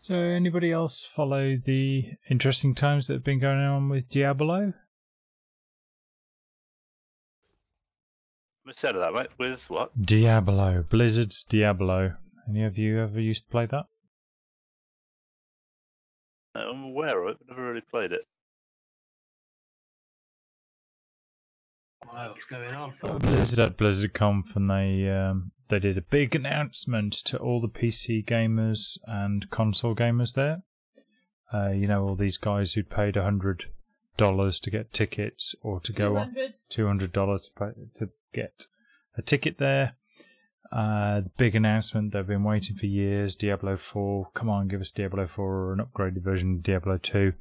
So, anybody else follow the interesting times that have been going on with Diablo? Instead of that, mate, with what? Diablo. Blizzard's Diablo. Any of you ever used to play that? I'm aware of it, but never really played it. What's going on? Blizzard at BlizzardConf, and they did a big announcement to all the PC gamers and console gamers there. You know, all these guys who'd paid $100 to get tickets, or to go on $200 to get a ticket there. Big announcement. They've been waiting for years. Diablo 4. Come on, give us Diablo 4 or an upgraded version of Diablo 2.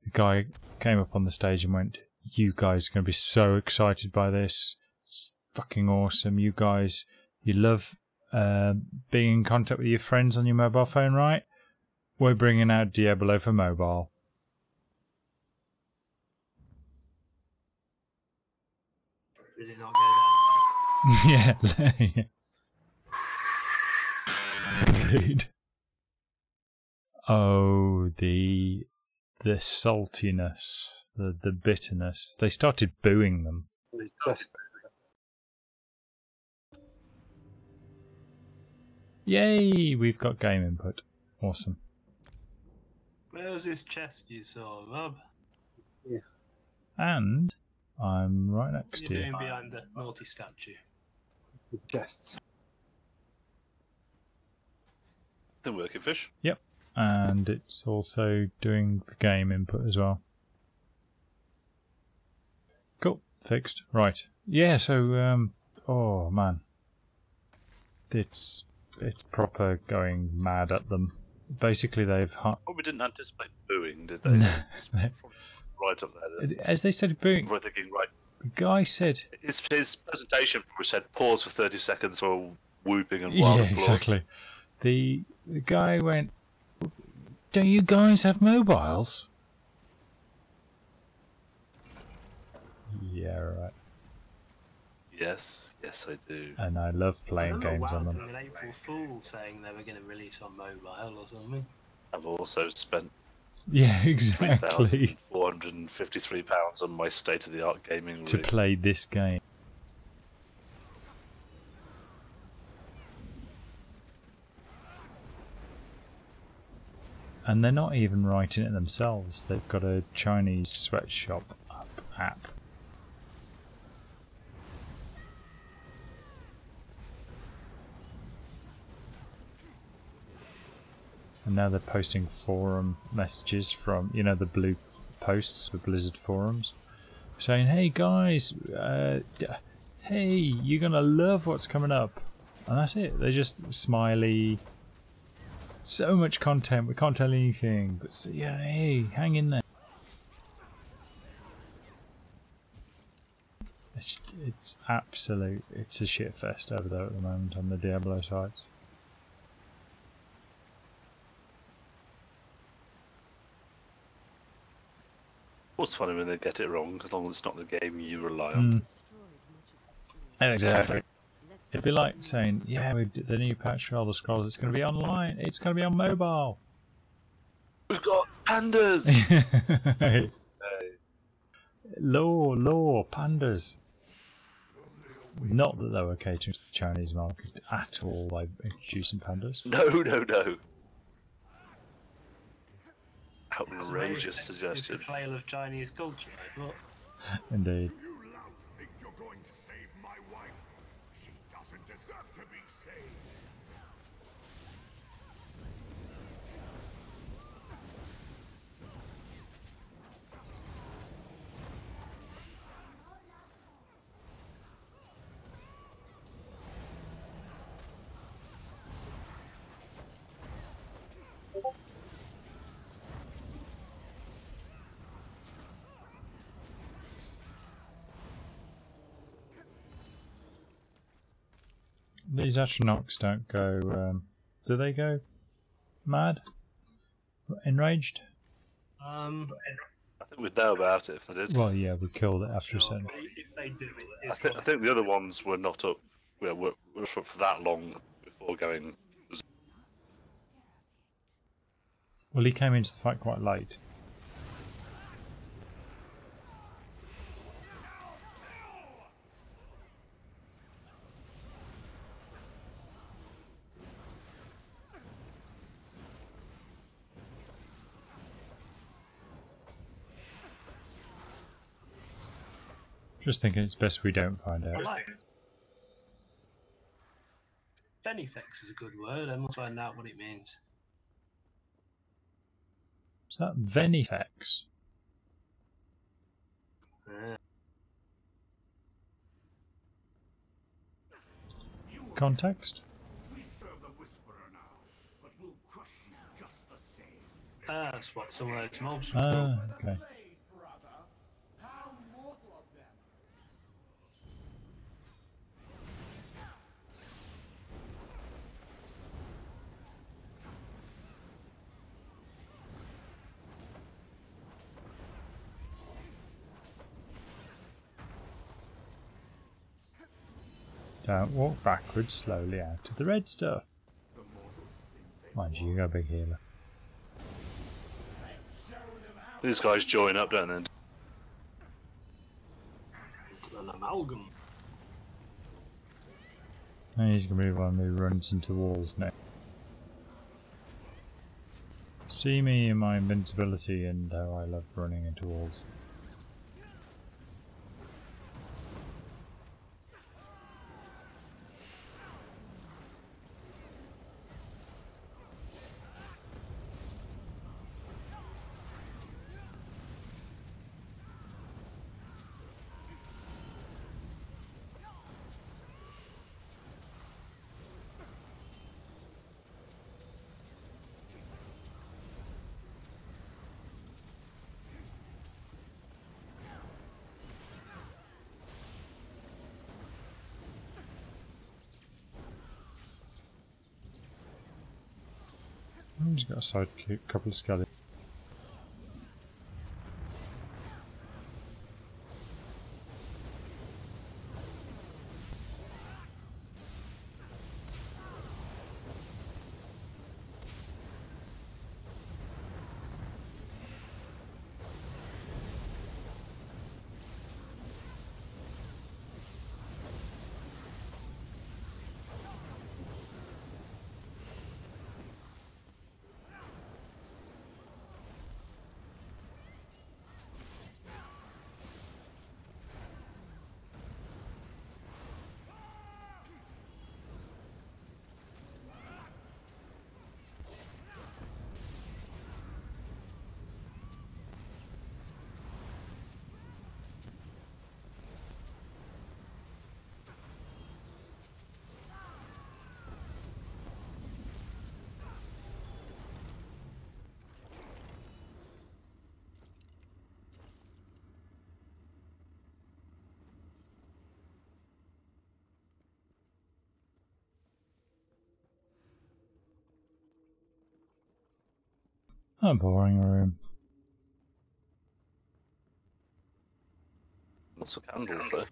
The guy came up on the stage and went, "You guys are going to be so excited by this. It's fucking awesome. You guys, you love being in contact with your friends on your mobile phone, right? We're bringing out Diablo for mobile." Did it not go down well? Yeah. Dude. Oh, the saltiness, the bitterness. They started booing them. Yay! We've got game input. Awesome. Where was this chest you saw, Rob? Yeah. And I'm right next What to are you. you doing behind the naughty statue? With chests. Been working, fish. Yep. And it's also doing the game input as well. Cool. Fixed. Right. Yeah, so, oh man. It's proper going mad at them. Basically, they've... Probably didn't anticipate booing, did they? No. It's right up there. As they started booing, We're thinking, right. the guy said... His presentation probably said pause for 30 seconds for whooping and wild applause. Exactly. The guy went, "Don't you guys have mobiles?" Yeah, right. Yes, I do. And I love playing games on them. An April Fool saying they were going to release on mobile or something. I've also spent Yeah, exactly. £3,453 on my state-of-the-art gaming rig. To play this game. And they're not even writing it themselves. They've got a Chinese sweatshop app. And now they're posting forum messages from, you know, the blue posts for Blizzard forums, saying, "Hey guys, hey, you're gonna love what's coming up." And that's it. They're just smiley. So much content, we can't tell anything, but yeah, hey, hang in there. It's absolute, it's a shit fest over there at the moment on the Diablo sites. It's funny when they get it wrong, as long as it's not the game you rely on. Exactly. It'd be like saying, yeah, the new patch for Elder Scrolls, it's going to be online, it's going to be on mobile. We've got pandas! Hey. Lore, pandas. Not that they were catering to the Chinese market at all by introducing pandas. No. Outrageous suggestion. It's a portrayal of Chinese culture, I thought. Indeed. Think you're going to save my wife? She doesn't deserve to be saved. These astronauts don't go, do they go mad? Enraged? I think we'd know about it if they did. Well, yeah, we killed it after a second. If they do it, I think the other ones were not up, were for that long before going. Well, he came into the fight quite late. Just thinking it's best we don't find I out. like it. Benefex is a good word. I must find out what it means. Is that Venifex? Yeah. Context? We serve the Whisperer now, but we'll crush you just the same. Ah, that's what some of those mobs were. Ah, okay. Blade, brother. How mortal of them. Don't walk backwards slowly out of the red stuff. Mind you, you got a big healer. These guys join up, don't they? An amalgam. And he's going to be the one who runs into walls now. See me in my invincibility and how I love running into walls. He's got a sidekick, couple of skeletons. A boring room. Lots of candles though.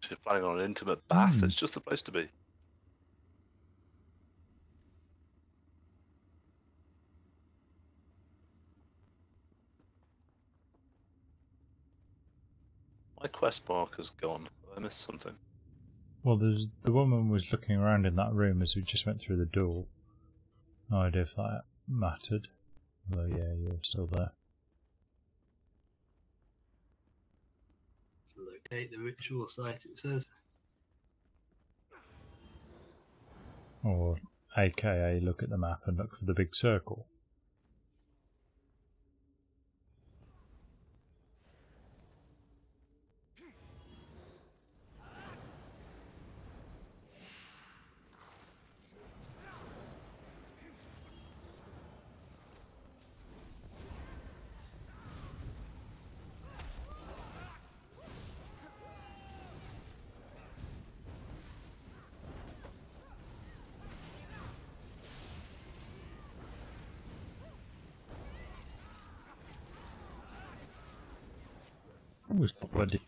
If you're planning on an intimate bath, it's just the place to be. My quest marker's gone. I missed something. Well, there's the woman was looking around in that room as we just went through the door. No idea if that mattered. Although, yeah, you're still there. Locate the ritual site, it says. Or, aka, look at the map and look for the big circle. Always bloody.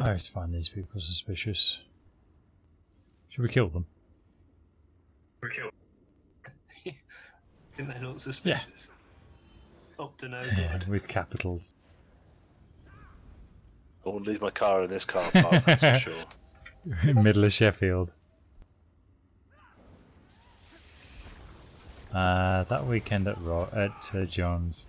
always find these people suspicious. Should we kill them? Think they look suspicious? Up to no good. With capitals. I won't leave my car in this car park, that's for sure. Middle of Sheffield. That weekend at John's.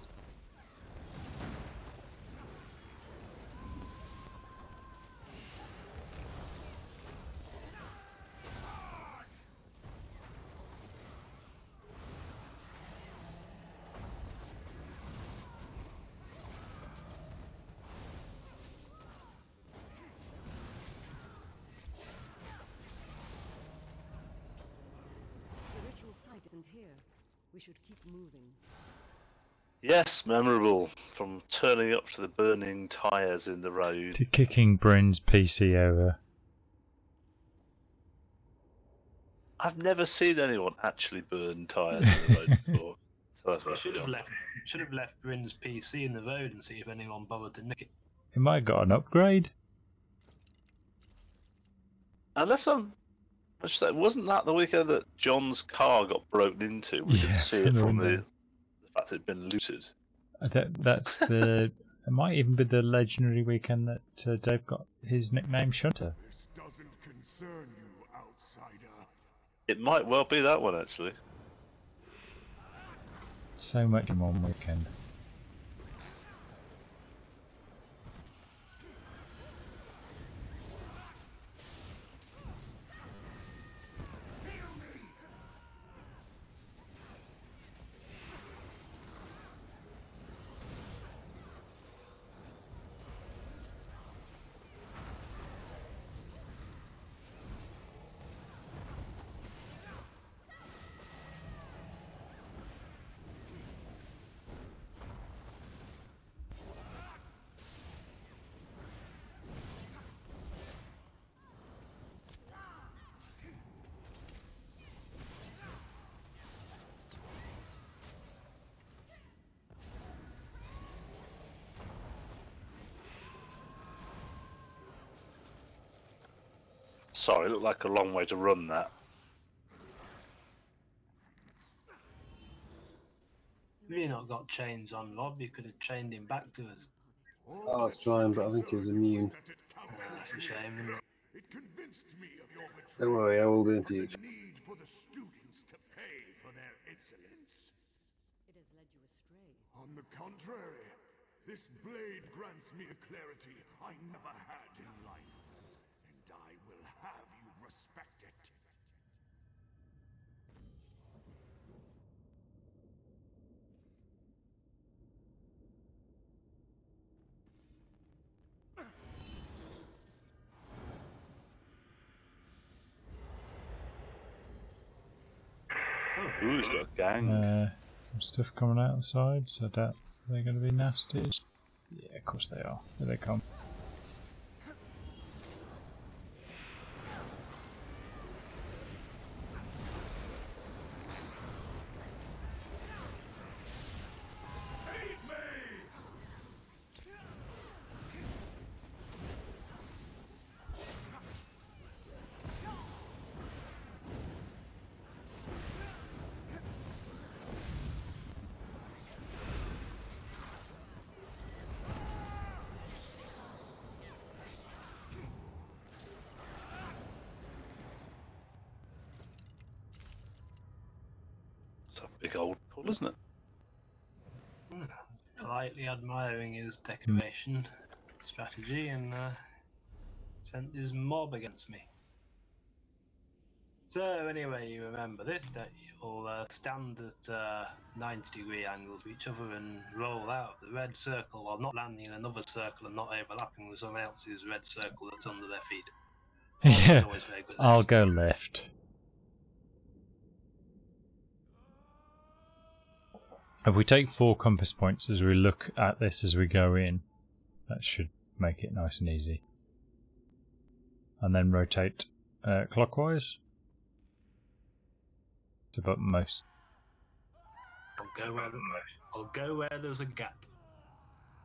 The ritual site isn't here. We should keep moving. Yes, memorable. From turning up to the burning tyres in the road. To kicking Bryn's PC over. I've never seen anyone actually burn tyres in the road before. So that's We what should have left Bryn's PC in the road and see if anyone bothered to nick it. It might have got an upgrade. Unless I should say, wasn't that the weekend that John's car got broken into? We could see it from the fact it'd been looted. That's the. It might even be the legendary weekend that Dave got his nickname Shunter. This doesn't concern you, outsider. It might well be that one, actually. So much in one weekend. Sorry, it looked like a long way to run that. If you not got chains on Rob, you could have chained him back to us. I was trying, but I think he was immune. That's a shame, isn't it? It convinced me of your betrayal. Don't worry, I will be into you. The need for the students to pay for their insolence. It has led you astray. On the contrary, this blade grants me a clarity I never had in life, and I will have you respect it. Ooh, he's got a gang. Some stuff coming out of the side, so I doubt they're going to be nasty. Yeah, of course they are. Here they come. It's a big old pull, isn't it? Politely admiring his decoration strategy and sent his mob against me. So anyway, you remember this, don't you? All stand at 90-degree angles to each other and roll out of the red circle while not landing in another circle and not overlapping with someone else's red circle that's under their feet. Yeah, Always very good at I'll this. go left. If we take 4 compass points as we look at this as we go in, that should make it nice and easy. And then rotate clockwise to button most. I'll go where there's a gap.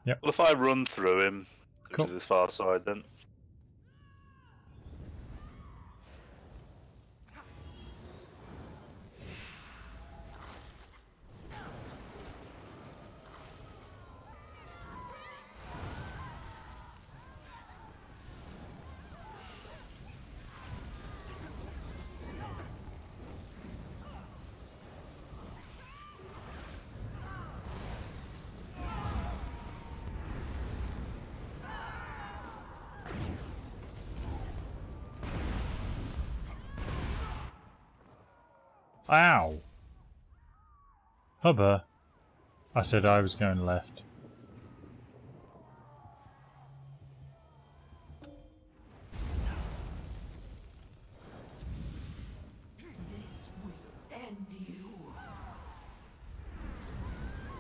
Well, if I run through him, Cool. to this far side, then Ow! Hubba. I said I was going left.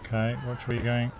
Okay, which way are you going?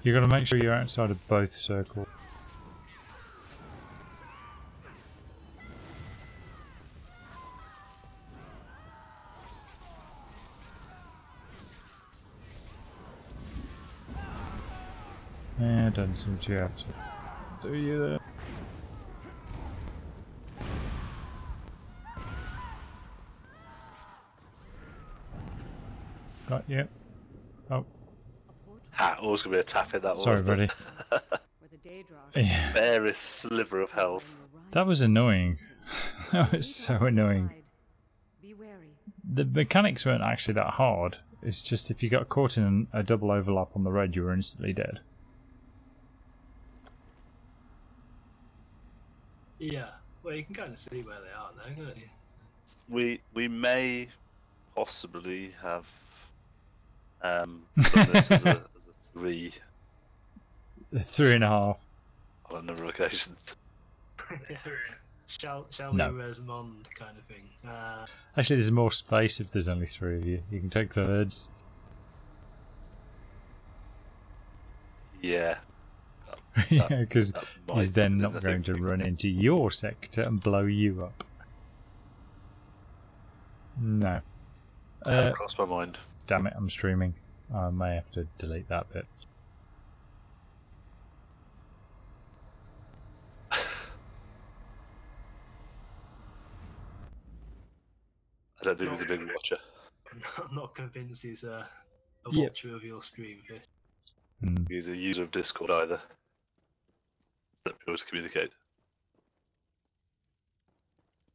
You gotta make sure you're outside of both circles. Yeah, doesn't seem to have to do you there. Got you. Oh. Always gonna be a tap in that one. Sorry, buddy. Yeah. Barest sliver of health. That was annoying. That was so annoying. The mechanics weren't actually that hard. It's just if you got caught in a double overlap on the red, you were instantly dead. Yeah, well, you can kind of see where they are now, can't you? We may possibly have done this as a 3 3.5. on a number of occasions. Shall No. we Resmond kind of thing? Actually, there's more space if there's only 3 of you. You can take thirds. Yeah. Yeah, because that might he's then be not the going thing. to run into your sector and blow you up. No. That crossed my mind. Damn it, I'm streaming. I may have to delete that bit. I don't think he's a big watcher. I'm not convinced he's a Yep. watcher of your stream, Fish. He's a user of Discord either. That we always communicate.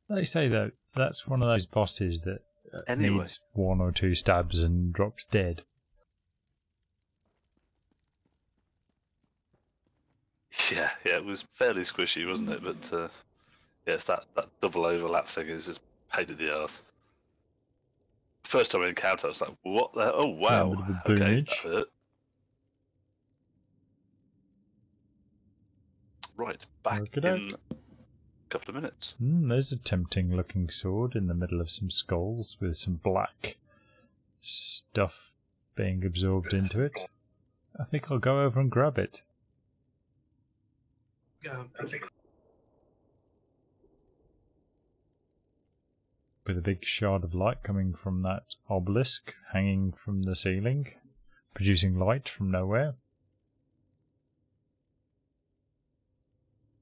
They say though, that's one of those bosses that Anyway. needs 1 or 2 stabs and drops dead. Yeah, it was fairly squishy, wasn't it? But yes, that double overlap thing is just pain in the arse. First time I encountered, I was like, "What the? Oh wow! bit of a Okay, boomage. that hurt." Right, back Okey-doke. in a couple of minutes. There's a tempting looking sword in the middle of some skulls with some black stuff being absorbed into it. I think I'll go over and grab it. With a big shard of light coming from that obelisk hanging from the ceiling, producing light from nowhere.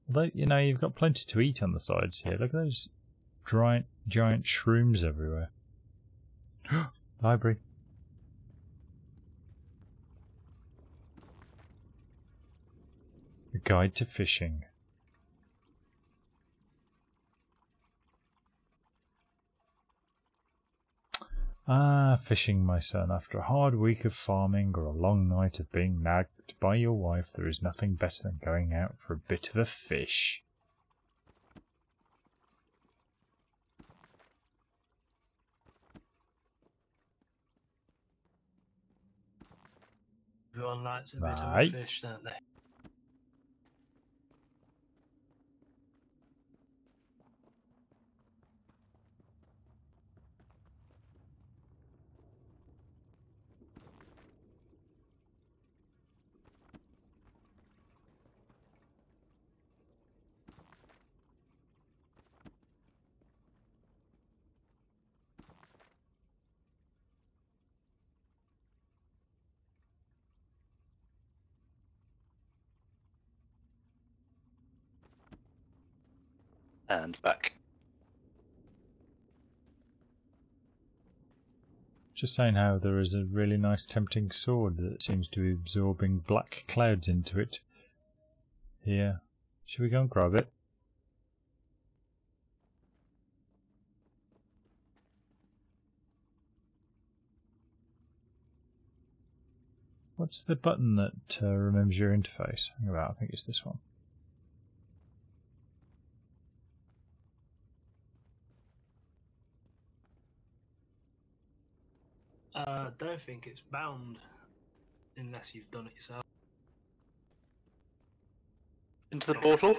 Although, you know, you've got plenty to eat on the sides here. Look at those giant shrooms everywhere. Library. A guide to fishing. Ah, fishing, my son. After a hard week of farming or a long night of being nagged by your wife, there is nothing better than going out for a bit of a fish. Everyone likes a bit of a Right. fish, don't they? And back. Just saying how there is a really nice tempting sword that seems to be absorbing black clouds into it. Here. Should we go and grab it? What's the button that remembers your interface? Hang about, I think it's this one. Don't think it's bound unless you've done it yourself. Into the portal.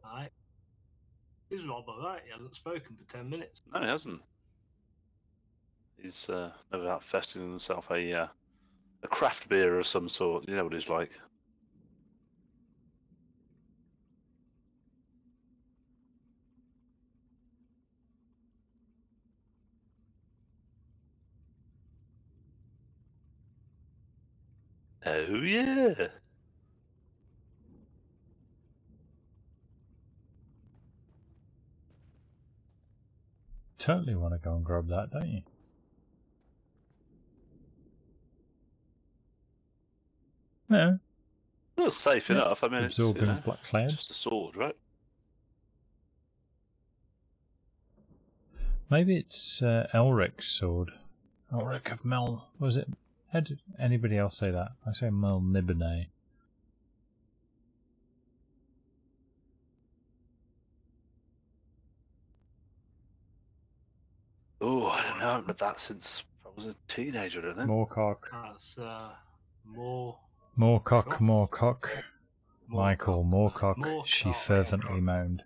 Alright. He's Rob alright, he hasn't spoken for 10 minutes. No, he hasn't. He's no doubt festing himself a craft beer of some sort. You know what he's like. Oh yeah. Totally want to go and grab that, don't you? No. Well, safe Yeah. enough. I mean, Absorbing it's black clouds. just a sword, right? Maybe it's Elric's sword. Elric of Mel. Was it? How did anybody else say that? I say Mel Nibene. Oh, I don't know. I haven't read that since I was a teenager, I don't think. Moorcock. That's more. Moorcock, Moorcock. Michael Moorcock. Moorcock, she Moorcock. fervently moaned.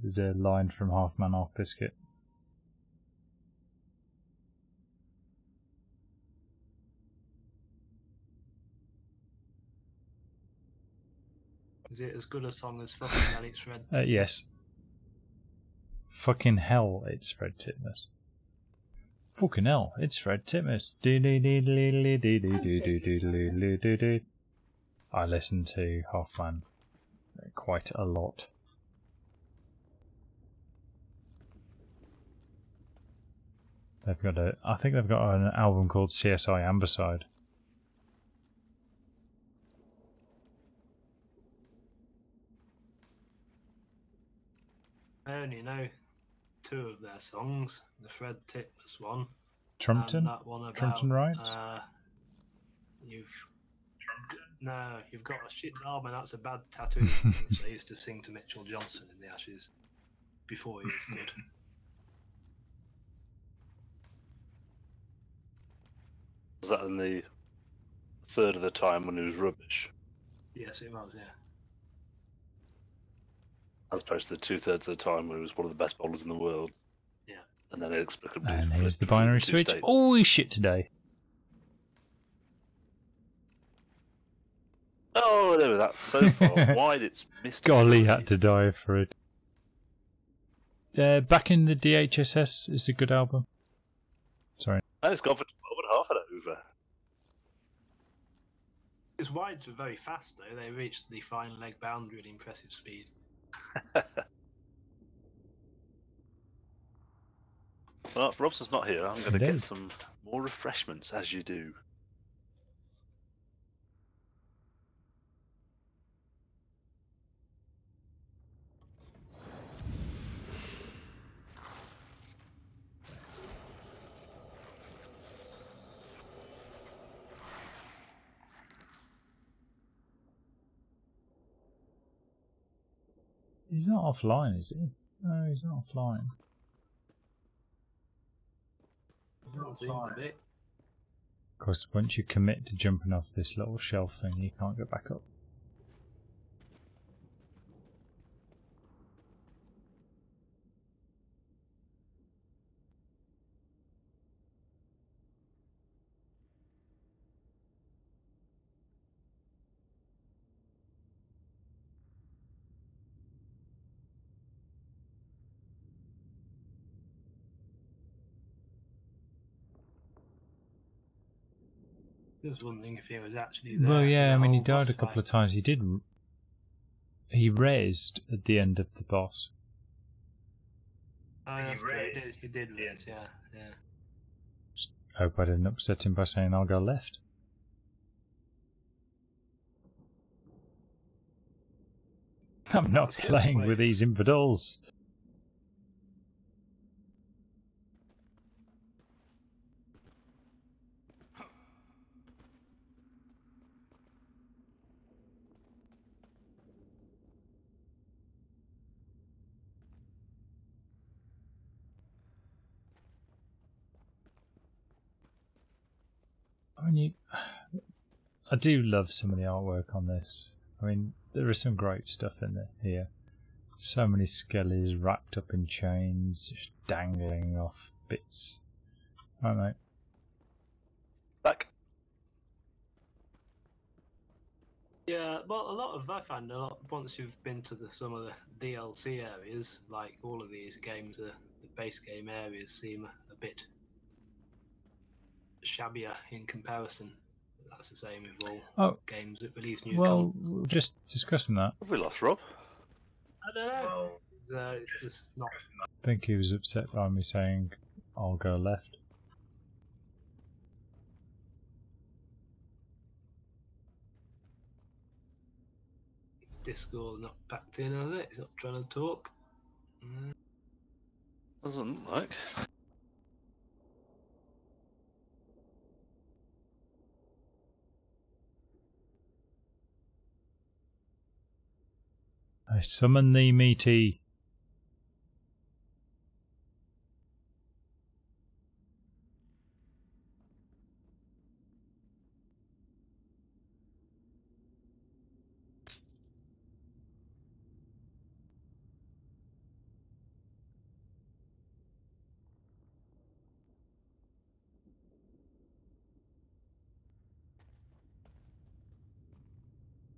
There's a line from Half Man Half Biscuit. Is it as good a song as fucking Hell It's Red? Yes. Fucking hell, it's Fred Titmus. Fucking hell, it's Fred Titmus. I listen to Half Man quite a lot. They've got I think they've got an album called CSI Amberside. I only know 2 of their songs. The Fred Titmus one. Trumpton? And that one about, Trumpton Riots? You've got a shit album, and that's a bad tattoo, which I used to sing to Mitchell Johnson in the Ashes before he was good. Was that in the third of the time when it was rubbish, Yes, it was, yeah. as opposed to the 2/3 of the time when it was one of the best bowlers in the world? Yeah. And then inexplicably And here's flipped the between binary two switch. states. Oh, he's shit today. Oh no, that's so far wide it's missed. Golly had to die for it. Back in the DHSS is a good album. Sorry. Oh, it's gone for 12.5 and over. His wides were very fast, though. They reached the final leg boundary at impressive speed. Well, if Robson's not here, I'm going to Indeed. get some more refreshments, as you do. He's not offline, is he? No, he's not offline. Doesn't seem to be. Of course, once you commit to jumping off this little shelf thing, you can't go back up. Just wondering if he was actually there. Well, yeah, I mean, he he died a couple of times. He did. He rezzed at the end of the boss. Oh, that's true. He did res, yeah. Just hope I didn't upset him by saying I'll go left. I'm not That's his playing with place. these infidels. I mean, I do love some of the artwork on this. I mean, there is some great stuff in there here. So many skellies wrapped up in chains, just dangling off bits. Right, mate. Back. Yeah, well, I find a lot, once you've been to some of the DLC areas, like all of these games, the base game areas seem a bit shabbier in comparison. That's the same with all games that release new content. Well, we're just discussing that. Have we lost Rob? I don't know. It's just not. I think he was upset by me saying I'll go left. Discord not packed in, is it? He's not trying to talk. Doesn't look like. I summon thee, meaty.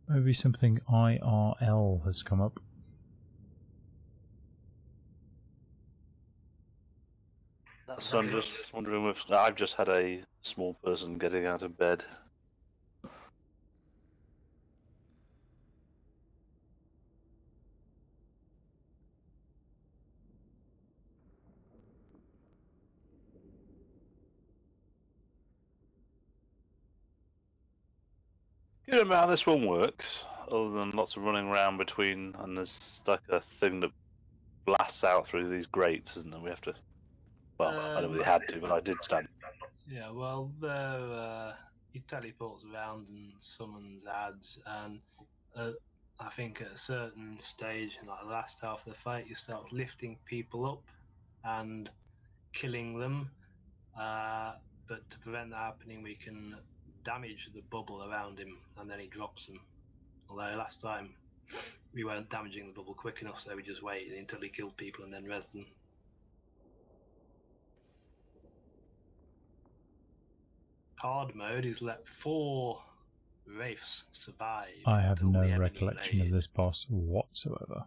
Maybe something IRL has come up. That's what I'm just wondering if I've just had a small person getting out of bed. Do you remember how this one works? Other than lots of running around between, and there's like a thing that blasts out through these grates, isn't there? We have to. Well, I don't really had to, but I did stand. Yeah, well, he teleports around and summons ads, and I think at a certain stage, like the last half of the fight, you start lifting people up and killing them. But to prevent that happening, we can damage the bubble around him, and then he drops them. Although last time we weren't damaging the bubble quick enough, so we just waited until he killed people and then res them. Hard mode is let 4 wraiths survive. I have until no the enemy recollection of raid. this boss whatsoever.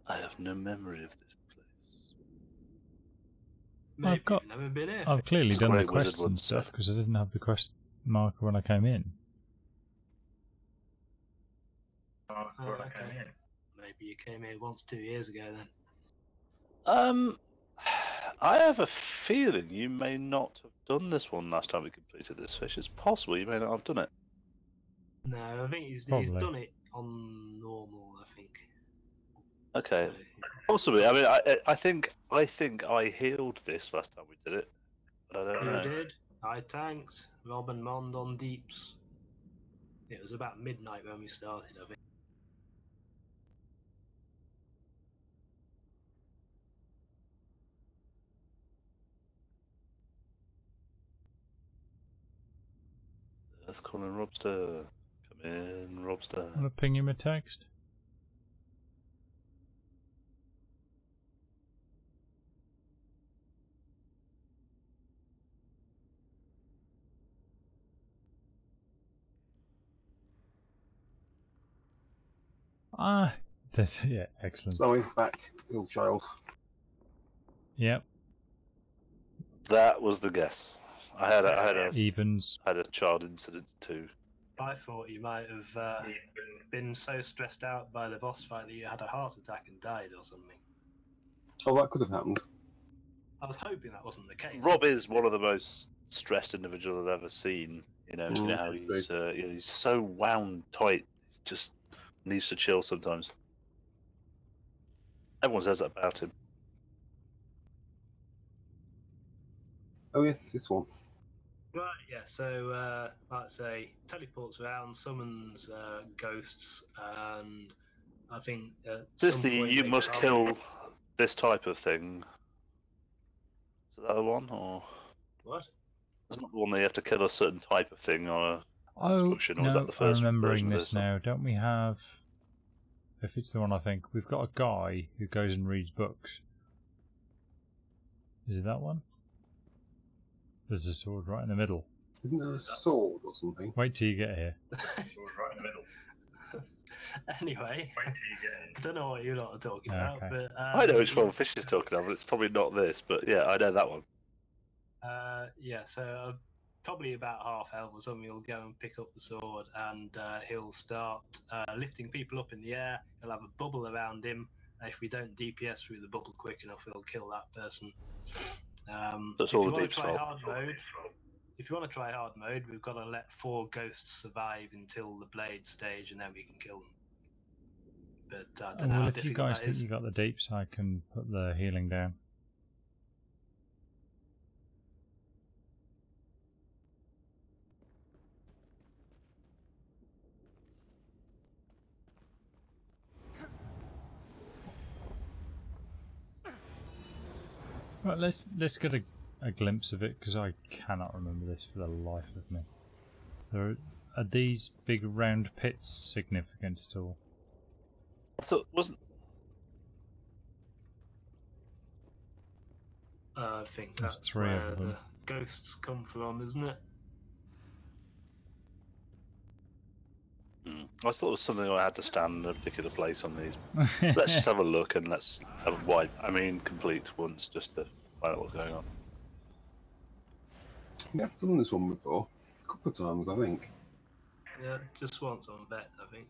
I have no memory of this place. Maybe I've got- you've never been here. I've clearly It's a done the great wizard quests and once, stuff yeah. because I didn't have the quest marker when I came in. Oh, okay. Maybe you came here once 2 years ago then. I have a feeling you may not have done this one last time we completed this fish. It's possible you may not have done it. No, I think he's Probably. done it on normal, I think. Okay, So, possibly. I mean, I think I healed this last time we did it, but I don't you know. did. I tanked. Rob and Mond on deeps. It was about midnight when we started, I think. Earth calling Robster. Come in, Robster. I'm gonna ping him a text. Ah, that's yeah, excellent. Sorry, back, ill child. Yep, That was the guess. I had evens. a child incident too. I thought you might have been so stressed out by the boss fight that you had a heart attack and died or something. Oh, that could have happened. I was hoping that wasn't the case. Rob is one of the most stressed individuals I've ever seen. You know how he's he's so wound tight. He just needs to chill sometimes. Everyone says that about him. Oh yes, it's this one. Right, yeah, so, like I say, teleports around, summons ghosts, and I think at Is this some the point you they must can- kill this type of thing? Is that the one? Or What? is not the one that you have to kill a certain type of thing on a Oh construction, or was that no, the I'm first remembering version of this now. Don't we have? If it's the one I think, we've got a guy who goes and reads books. Is it that one? There's a sword right in the middle. Isn't there a sword or something? Wait till you get here. right in the middle. Anyway, I don't know what you lot are talking about, Okay. but I know which one Fish is talking of, but it's probably not this. But yeah, I know that one. Yeah, so probably about half elf or something will go and pick up the sword, and he'll start lifting people up in the air. He'll have a bubble around him, and if we don't DPS through the bubble quick enough, he'll kill that person. That's If all you the want deep to try fault. hard mode, if you want to try hard mode, we've got to let 4 ghosts survive until the blade stage, and then we can kill them. But I don't know Well, how if you difficult guys that think is. you got the deeps, I can put the healing down. Right, let's get a glimpse of it, because I cannot remember this for the life of me. Are these big round pits significant at all? I thought wasn't. I think There's that's 3 where of them. the ghosts come from, isn't it? I thought it was something I had to stand in a particular place on these. Let's just have a look and let's have a wipe. I mean, complete once just to find out what's going on. Yeah, I've done this one before. A couple of times, I think. Yeah, just once on bet, I think.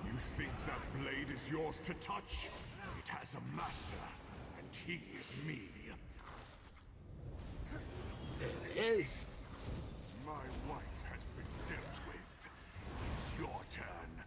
You think that blade is yours to touch? It has a master, and he is me. It is. My wife has been dealt with. It's your turn.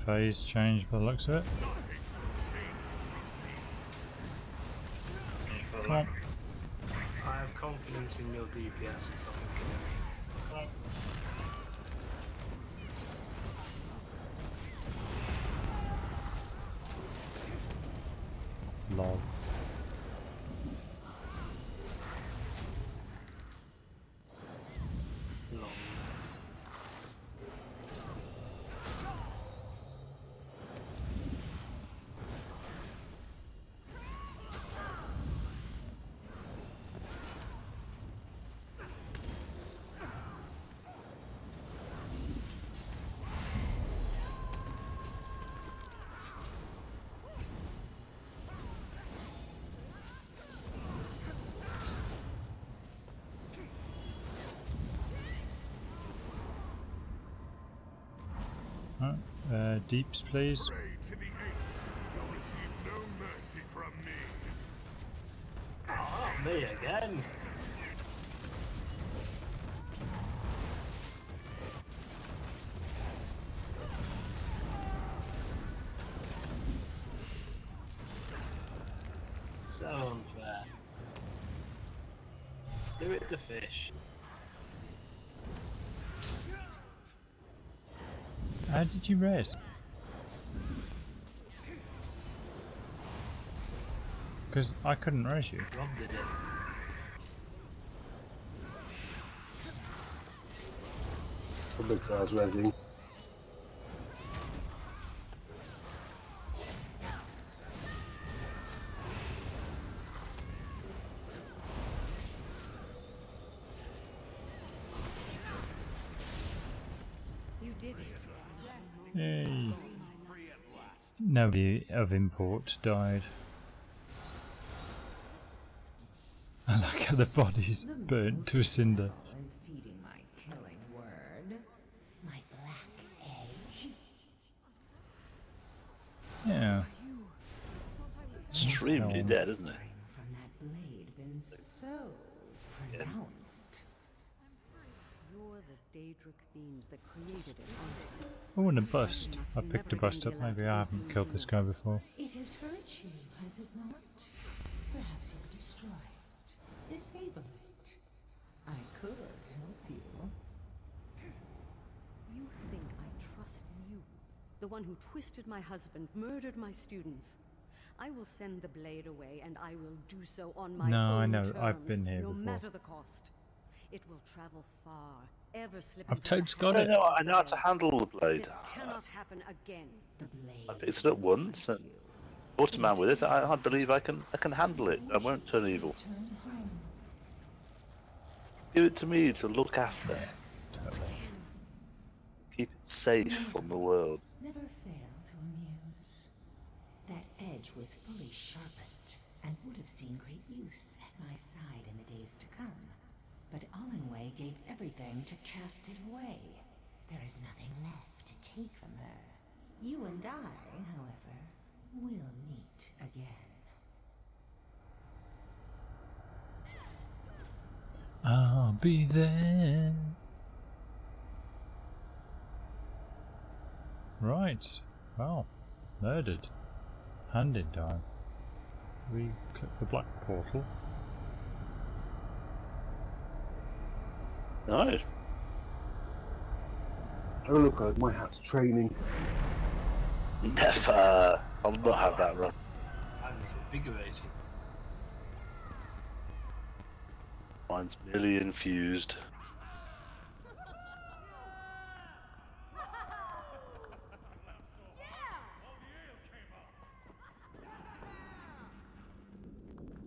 phase change by the looks of it. Come on. I have confidence in your DPS and stuff. Lol. Long. Deeps, please. Pray to the eight. You'll receive no mercy from me. Oh, me again. So unfair. Do it to fish. How did you rest? Because I couldn't res you. Rob did it. Public sales resi. You did it. Yay. Nobody of import died. I like how the body's burnt to a cinder. And feeding my killing word, my black edge. Yeah. Extremely dead, isn't it? From that blade been so pronounced. You're the Daedric fiend that created it. Oh, and a bust. I picked a bust up. Maybe I haven't killed this guy before. It has hurt you, has it not? Perhaps you destroy it. Disable it. I could help you. You think I trust you? The one who twisted my husband, murdered my students. I will send the blade away, and I will do so on my No, own I know. terms, I've been here no before. matter the cost. It will travel far, ever slipping. I've totes got I it. know, I know how to handle the blade. This cannot happen again. The blade. I picked it up once and fought a man with it. I believe I can handle it. I won't turn evil. Turn home. Give it to me to look after. Keep it safe from the world. Never fail to amuse. That edge was fully sharpened and would have seen great use at my side in the days to come. But Olenway gave everything to cast it away. There is nothing left to take from her. You and I, however, will meet again. I'll be there. Right. Well, murdered. Hand-in time. We click the black portal. No. Oh look, my hat's training. Never. I'll not have that run. And it's invigorating. Mine's merely infused.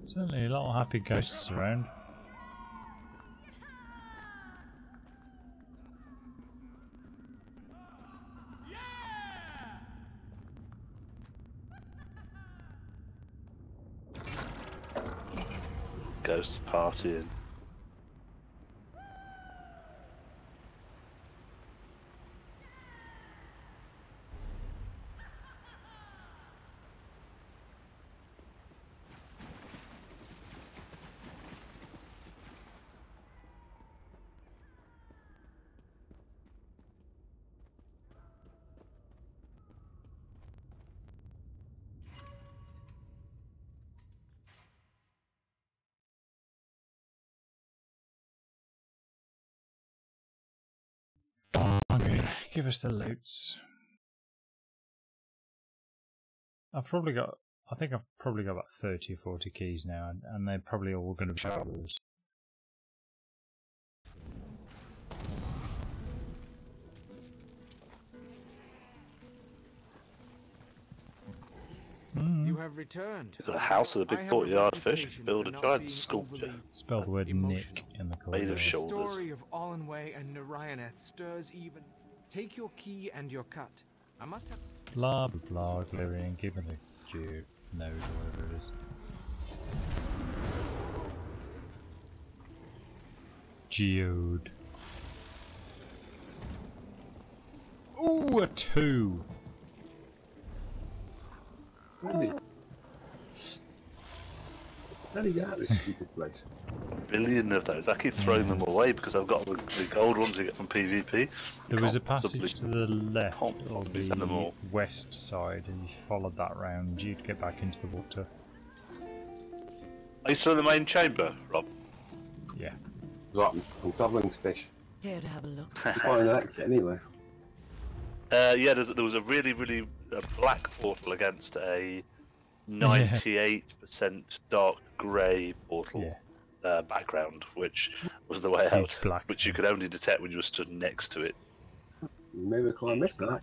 Certainly a lot of happy ghosts around. Ghosts partying. give us the loots. I think I've probably got about 30 or 40 keys now, and they're probably all going to be travelers. You have returned. Got a house with a I big have courtyard fish. reputation Build for a not giant being sculpture. overly Spell the word emotional. Nick in the Made corridor. of The shoulders. story of Allenway and Narayaneth stirs even. Take your key and your cut. I must have. Blah blah blah, Glorian, give me the node or whatever it is. Geode. Ooh, a 2! Really? How do you get out of this stupid place? A billion of those. I keep throwing them away because I've got the gold ones you get from PvP. There was a Can't possibly- passage to the left, can't or possibly send them the all. west side, and you followed that round, you'd get back into the water. Are you still in the main chamber, Rob? Yeah. Right, I'm travelling to fish. Care to have a look? I'm find an exit anyway. Yeah, there was a really black portal against a 98% dark grey portal background, which was the way out, black. which you could only detect when you were stood next to it. Maybe I missed that.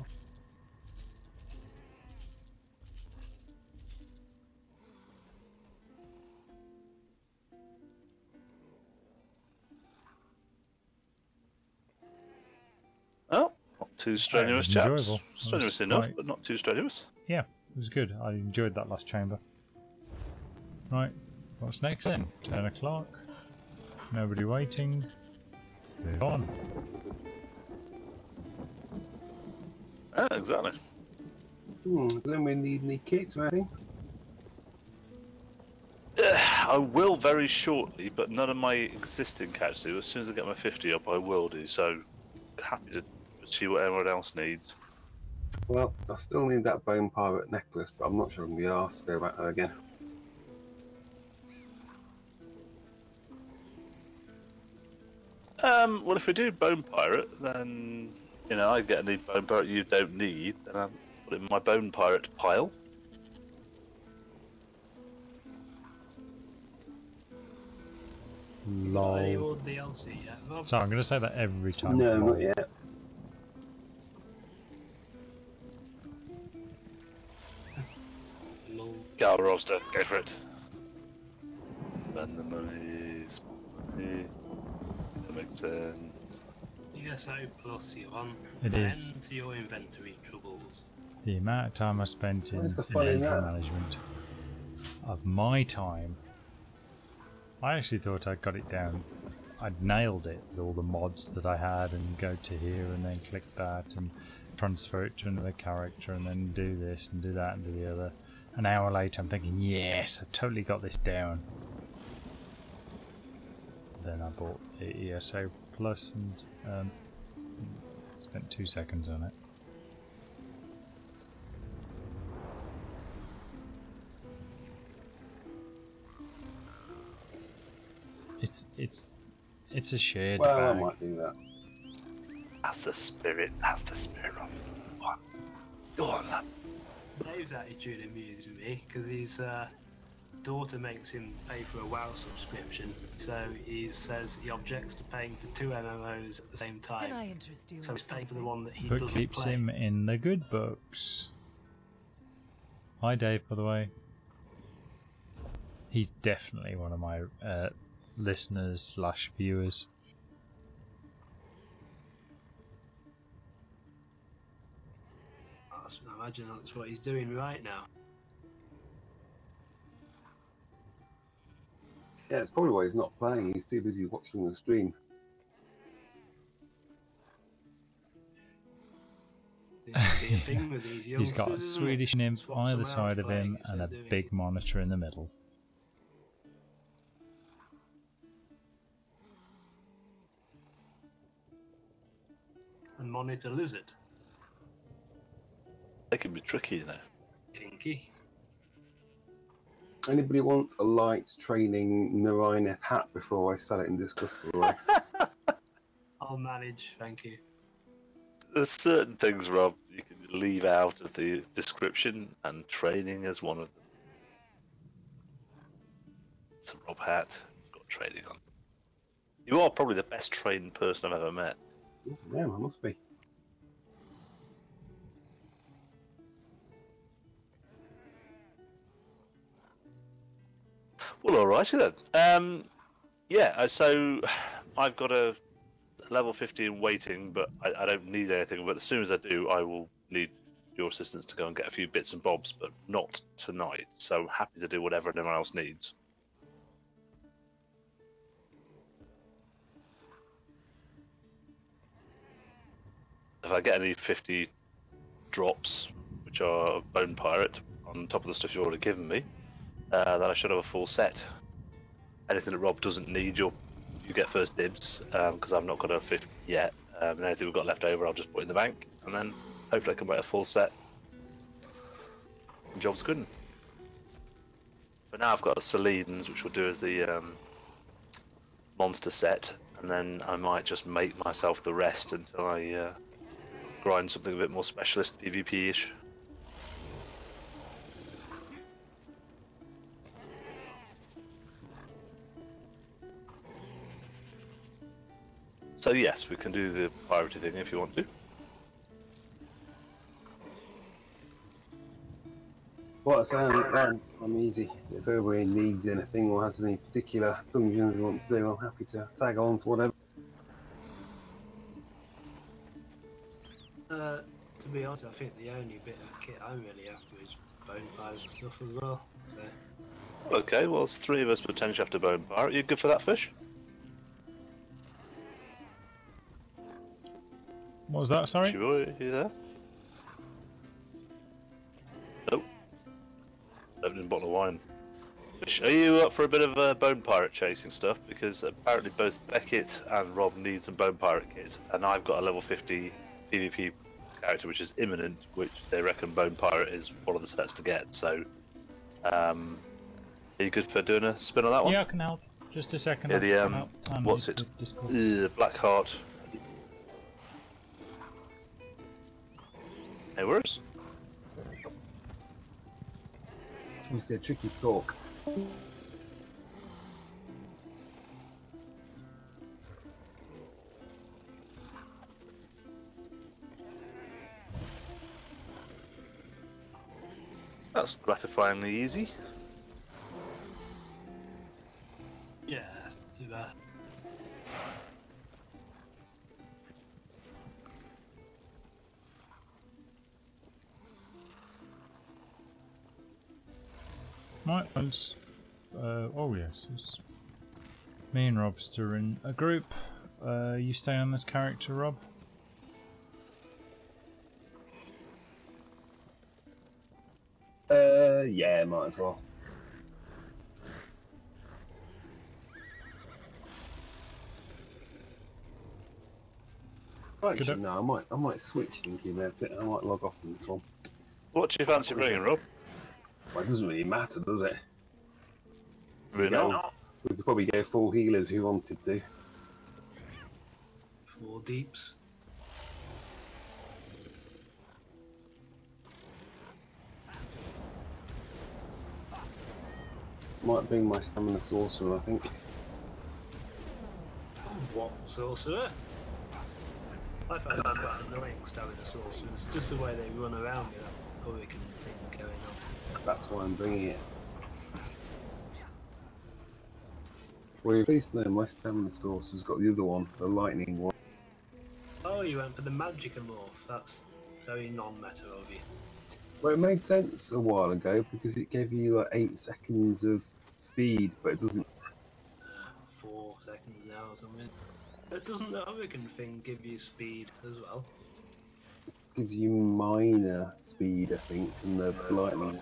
Oh, not too strenuous, was chaps. enjoyable. Strenuous That was enough, quite- but not too strenuous. Yeah, it was good. I enjoyed that last chamber. Right, what's next then? 10 o'clock. Nobody waiting. Move on. Yeah, exactly. Then we need any kits or anything. I will very shortly, but none of my existing cats do. As soon as I get my 50 up, I will do. So, happy to see what everyone else needs. Well, I still need that bone pirate necklace, but I'm not sure I'm going to be asked to go back there again. Well, if we do Bone Pirate, then, you know, I get a need Bone Pirate you don't need, then I'll put it in my Bone Pirate pile. Any Lol. more DLC yet, Rob? So I'm going to say that every time. No, lol. not yet. Lol. Gal roster, go for it. Spend the money, spend the money. That makes sense. ESO plus you're on. It is. End to your inventory troubles. The amount of time I spent in Where's the fun in inventory that? management of my time. I actually thought I'd got it down. I'd nailed it with all the mods that I had, and go to here and then click that and transfer it to another character and then do this and do that and do the other. An hour later I'm thinking, yes, I've totally got this down. Then I bought the ESO Plus and spent 2 seconds on it. It's a shared Well, I bag. might do that. That's the spirit, Rob. Go on. Go on, lad. Dave's attitude amuses me because his daughter makes him pay for a WoW subscription, so he says he objects to paying for 2 MMOs at the same time. Can I interest you So in he's paying for the something? one that he But doesn't keeps play. him in the good books. Hi Dave, by the way. He's definitely one of my listeners / viewers. I imagine that's what he's doing right now. Yeah, it's probably why he's not playing. He's too busy watching the stream. The thing with these He's got a youngsters, isn't it? Swedish nymph Swap some either out side of playing him instead and a of doing big it. monitor in the middle. And monitor lizard. They can be tricky, you know. Kinky. Anybody want a light training Narayaneth hat before I sell it and discuss the way? I'll manage, thank you. There's certain things, Rob, you can leave out of the description, and training is one of them. It's a Rob hat. It's got training on. You are probably the best trained person I've ever met. Yeah, I must be. Well, alrighty then. Yeah, so I've got a level 15 waiting, but I don't need anything. But as soon as I do, I will need your assistance to go and get a few bits and bobs, but not tonight. So happy to do whatever anyone else needs. If I get any 50 drops, which are Bone Pirate, on top of the stuff you've already given me, then I should have a full set. Anything that Rob doesn't need, you get first dibs, because I've not got a 50 yet. And anything we've got left over, I'll just put in the bank, and then hopefully I can make a full set. And job's good. For now, I've got Celine's, which will do as the monster set, and then I might just make myself the rest until I grind something a bit more specialist, PvP-ish. So yes, we can do the piratey thing if you want to. Well, I'm easy. If everybody needs anything or has any particular dungeons they want to do, I'm happy to tag on to whatever. To be honest, I think the only bit of kit I'm really after is bone pies and stuff as well. So. Okay, well, it's 3 of us potentially after Bone Pirate. You good for that, Fish? What was that, sorry? Are you there? Nope. Opening a bottle of wine. Fish, are you up for a bit of Bone Pirate chasing stuff? Because apparently both Beckett and Rob need some Bone Pirate kit, and I've got a level 50 PvP character which is imminent, which they reckon Bone Pirate is one of the sets to get. So, are you good for doing a spin on that one? Yeah, I can help. Just a second. Yeah, the what's it? Blackheart. Hey, where's? You said tricky talk. That's gratifyingly easy. Yeah, that's not too bad. Right, let's. Oh yes, it's me and Robster in a group. You stay on this character, Rob. Yeah, might as well. Actually, no, I might switch thinking about it. I might log off from this one. What do you fancy bringing, Rob? Well, it doesn't really matter, does it? Really not. We could probably go full healers who wanted to. 4 deeps. Might bring my stamina sorcerer, I think. What sorcerer? I find that quite annoying, stamina sorcerers. Just the way they run around with that hurricane thing going on. That's why I'm bringing it. Well, at least know my stamina sorcerer's got the other one, the lightning one. Oh, you went for the Magicka morph. That's very non-meta of you. Well, it made sense a while ago because it gave you like 8 seconds of speed, but it doesn't. 4 seconds now or something. But doesn't the hurricane thing give you speed as well? It gives you minor speed, I think, and the lightning.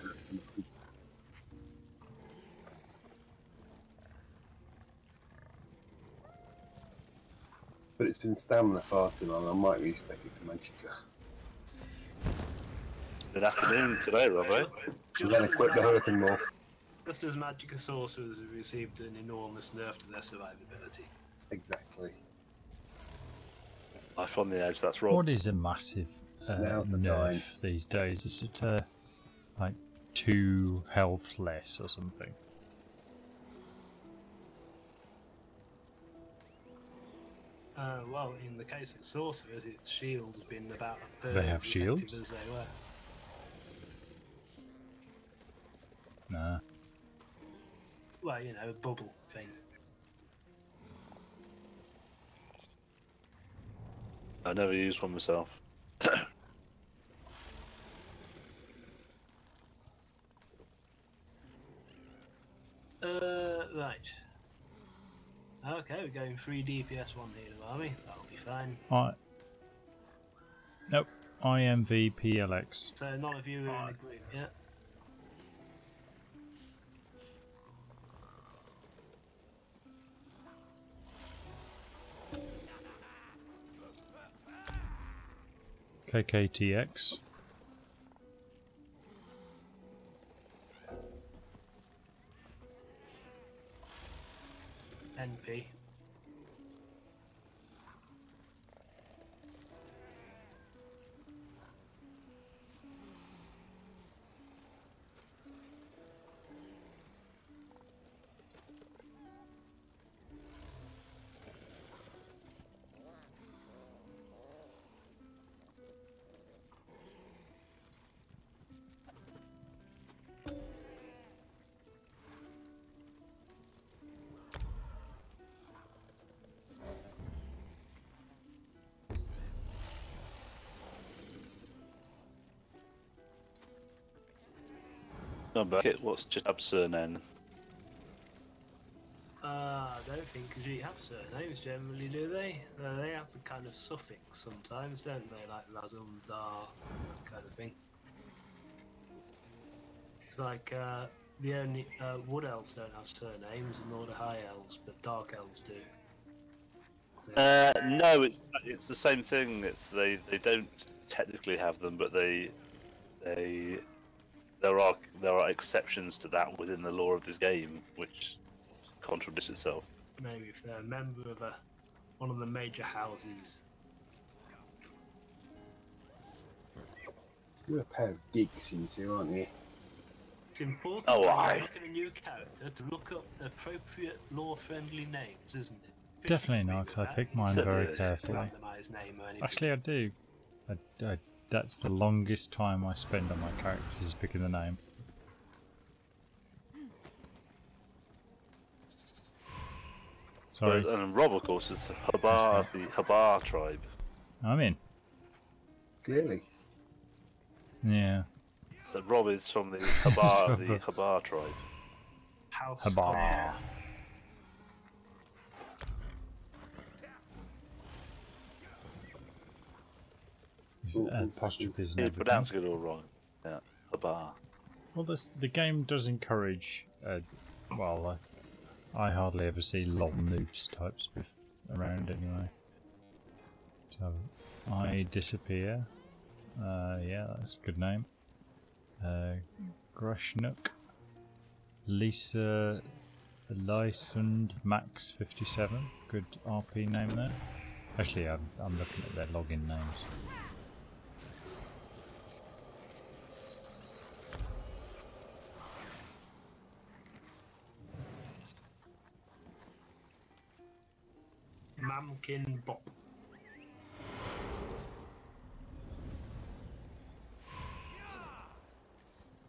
But it's been stamina far too long. I might respec it to Magicka. Good afternoon today, Rob, eh? And then equip the hurricane morph. Just as Magicka sorcerers have received an enormous nerf to their survivability. Exactly. Life on the edge, that's Rob. What is a massive Now's the nerf time. these days? Is it like 2 health less or something? Well, in the case of sorcerers, its shield has been about a third They have as shields? effective as they were. Nah. Well, you know, a bubble thing. I never used one myself. Right. Okay, we're going 3 DPS 1 healer army. That'll be fine. Nope. IMVPLX. So none of you are in a group yet. KKTX. NP. No, but what's just surname? I don't think Khajiit have surnames generally, do they? They have a kind of suffix sometimes, don't they? Like Razum, Dar, that kind of thing. It's like the only Wood Elves don't have surnames, and nor do High Elves, but Dark Elves do. No, it's the same thing. It's they don't technically have them, but there are exceptions to that within the lore of this game, which contradicts itself. Maybe if they're a member of one of the major houses. You're a pair of geeks, you two, aren't you? It's important Oh, when aye. you're looking at a new character to look up appropriate lore-friendly names, isn't it? Definitely not, 'cause I pick mine very carefully. Randomised name or anything. Actually, I do. That's the longest time I spend on my characters is picking the name. Sorry, And Rob, of course, is Habar, the Habar tribe. I'm in. Clearly. Yeah. So Rob is from the Habar, the Habar tribe. House Habar. Fire. Is Ooh, apostrophes and You everything. pronounce it all wrong. Yeah, Habar. Well, the game does encourage. I hardly ever see lol noobs types around anyway. So, I disappear. Yeah, that's a good name. Grushnook. Lisa Lysund Max 57. Good RP name there. Actually, I'm looking at their login names. Mamkin Bop.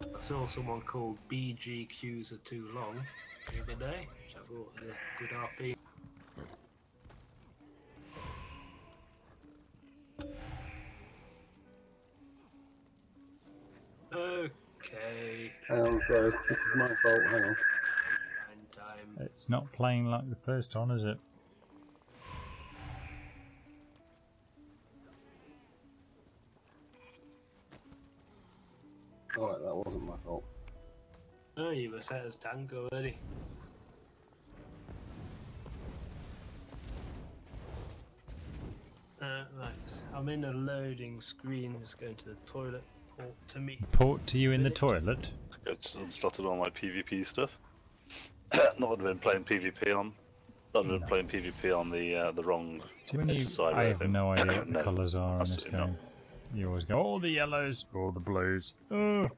I saw someone called BGQs are too long the other day, which I thought was a good RP. Okay. Hang on, sorry, this is my fault, hang on. Time. It's not playing like the first one, is it? Alright, that wasn't my fault. Oh, you were set as tank already. Right, I'm in a loading screen, just going to the toilet. Port to me. Port to you in the toilet? It's unslotted all my PvP stuff. Not that I've been playing PvP on started playing PvP on the wrong See, when you, side. I have no idea what the No, colours are in this absolutely game. not. You always go, oh, the yellows, or the blues. Oh.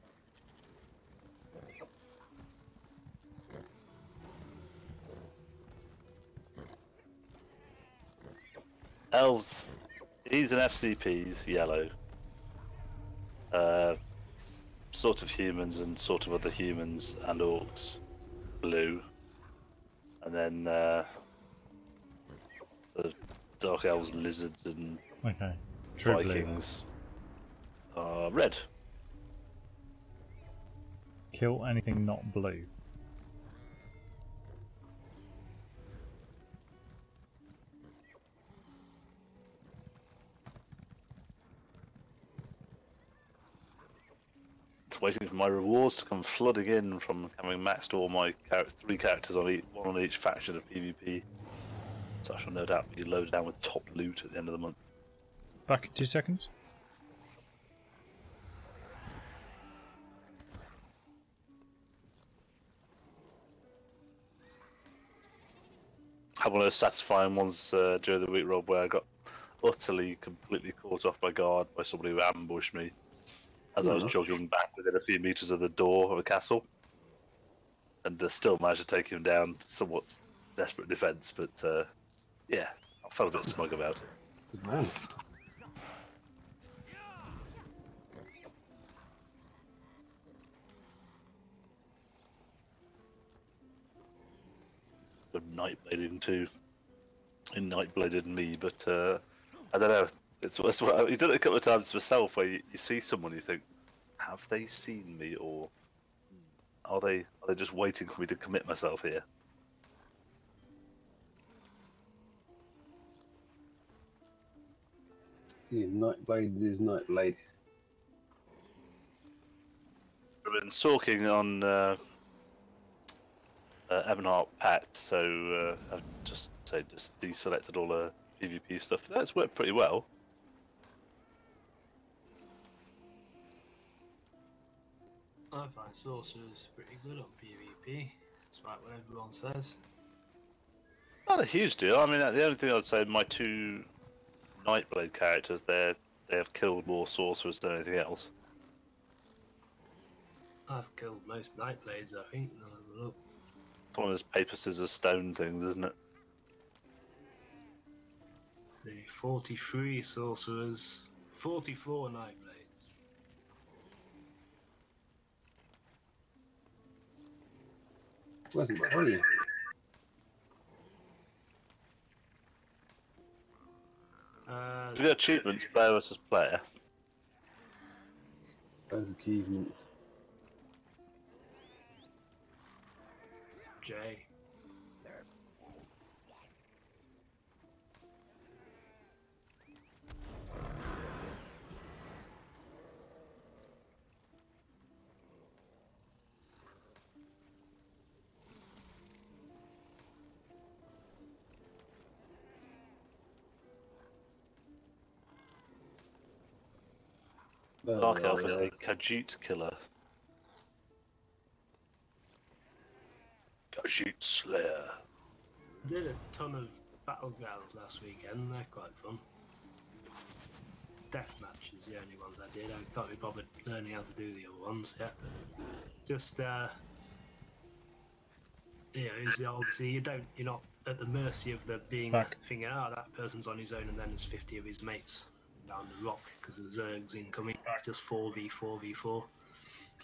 Elves, he's an FCP's yellow. Sort of humans and sort of other humans and orcs, blue. And then sort of dark elves, lizards, and Okay. True Vikings are red. Kill anything not blue. It's waiting for my rewards to come flooding in from having maxed all my 3 characters on one on each faction of PvP. So I shall no doubt be loaded down with top loot at the end of the month. Back in 2 seconds. Had one of those satisfying ones during the week, Rob, where I got utterly, completely caught off by guard by somebody who ambushed me as I was jogging back within a few meters of the door of a castle, and still managed to take him down. Somewhat desperate defense, but yeah, I felt a bit smug about it. Good man. Good Nightblading too. In Nightbladed me, but I don't know. It's what you've done it a couple of times myself, where you see someone, you think, have they seen me, or are they just waiting for me to commit myself here? See, Nightblade is Nightblade. I've been stalking on Ebonheart Pact, so I've just deselected all the PvP stuff. That's worked pretty well. I find sorcerers pretty good on PvP. That's right, what everyone says. Not a huge deal. I mean, the only thing I'd say, my 2 Nightblade characters, they have killed more sorcerers than anything else. I've killed most Nightblades, I think. No, look. One of those paper, scissors, stone things, isn't it? See, 43 sorcerers, 44 Nightblades. What does it tell you? Do we get achievements, player versus player? Those achievements. J. Dark Elf is a Khajiit killer. Khajiit Slayer. I did a ton of battlegrounds last weekend, they're quite fun. Death matches, the only ones I did. I can't be bothered learning how to do the other ones yet. Just, you know, obviously you're not at the mercy of there being thinking, that person's on his own, and then there's 50 of his mates down the rock because the Zerg's incoming. It's just 4v4v4.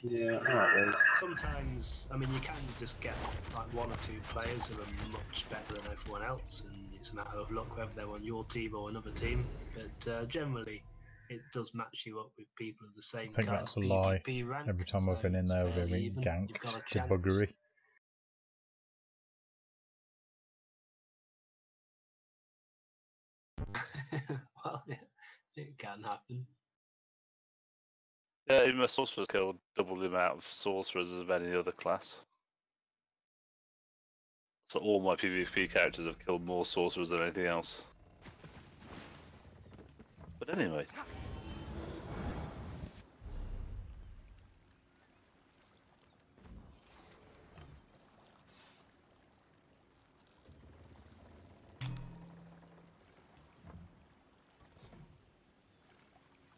Yeah, alright, Sometimes, I mean, you can just get like 1 or 2 players who are much better than everyone else, and it's a matter of luck whether they're on your team or another team. But generally, it does match you up with people of the same I think kind that's a of lie. PvP rank. Every time I've been in there, we've been ganked to buggery. Well, yeah, it can happen. Yeah, even my sorcerers killed double the amount of sorcerers of any other class. So all my PvP characters have killed more sorcerers than anything else. But anyway.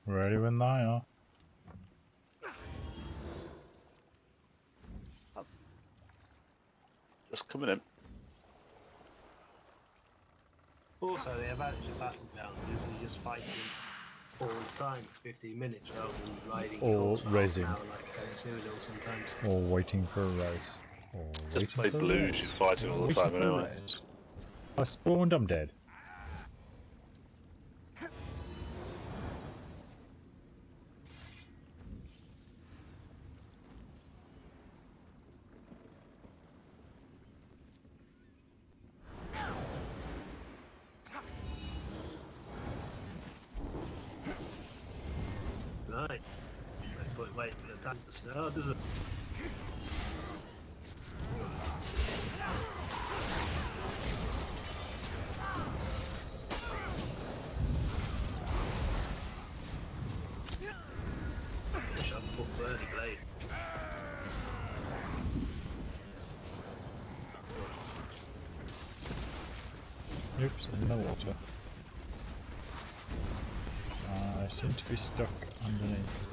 Ready when they are. Just coming in. Also, the advantage of battlegrounds is you're just fighting all the time for 15 minutes rather than riding your Or horse for racing. half an hour like Cyrodiil sometimes. Or waiting for a res. Or Just play waiting for a blues, res. you're fighting all the Waiting time for a anyway. res. I spawned, I'm dead. Right. Wait for the attack to start, does it? Wish I'd put Birdie Blade. Oops, in the water. I seem to be stuck underneath.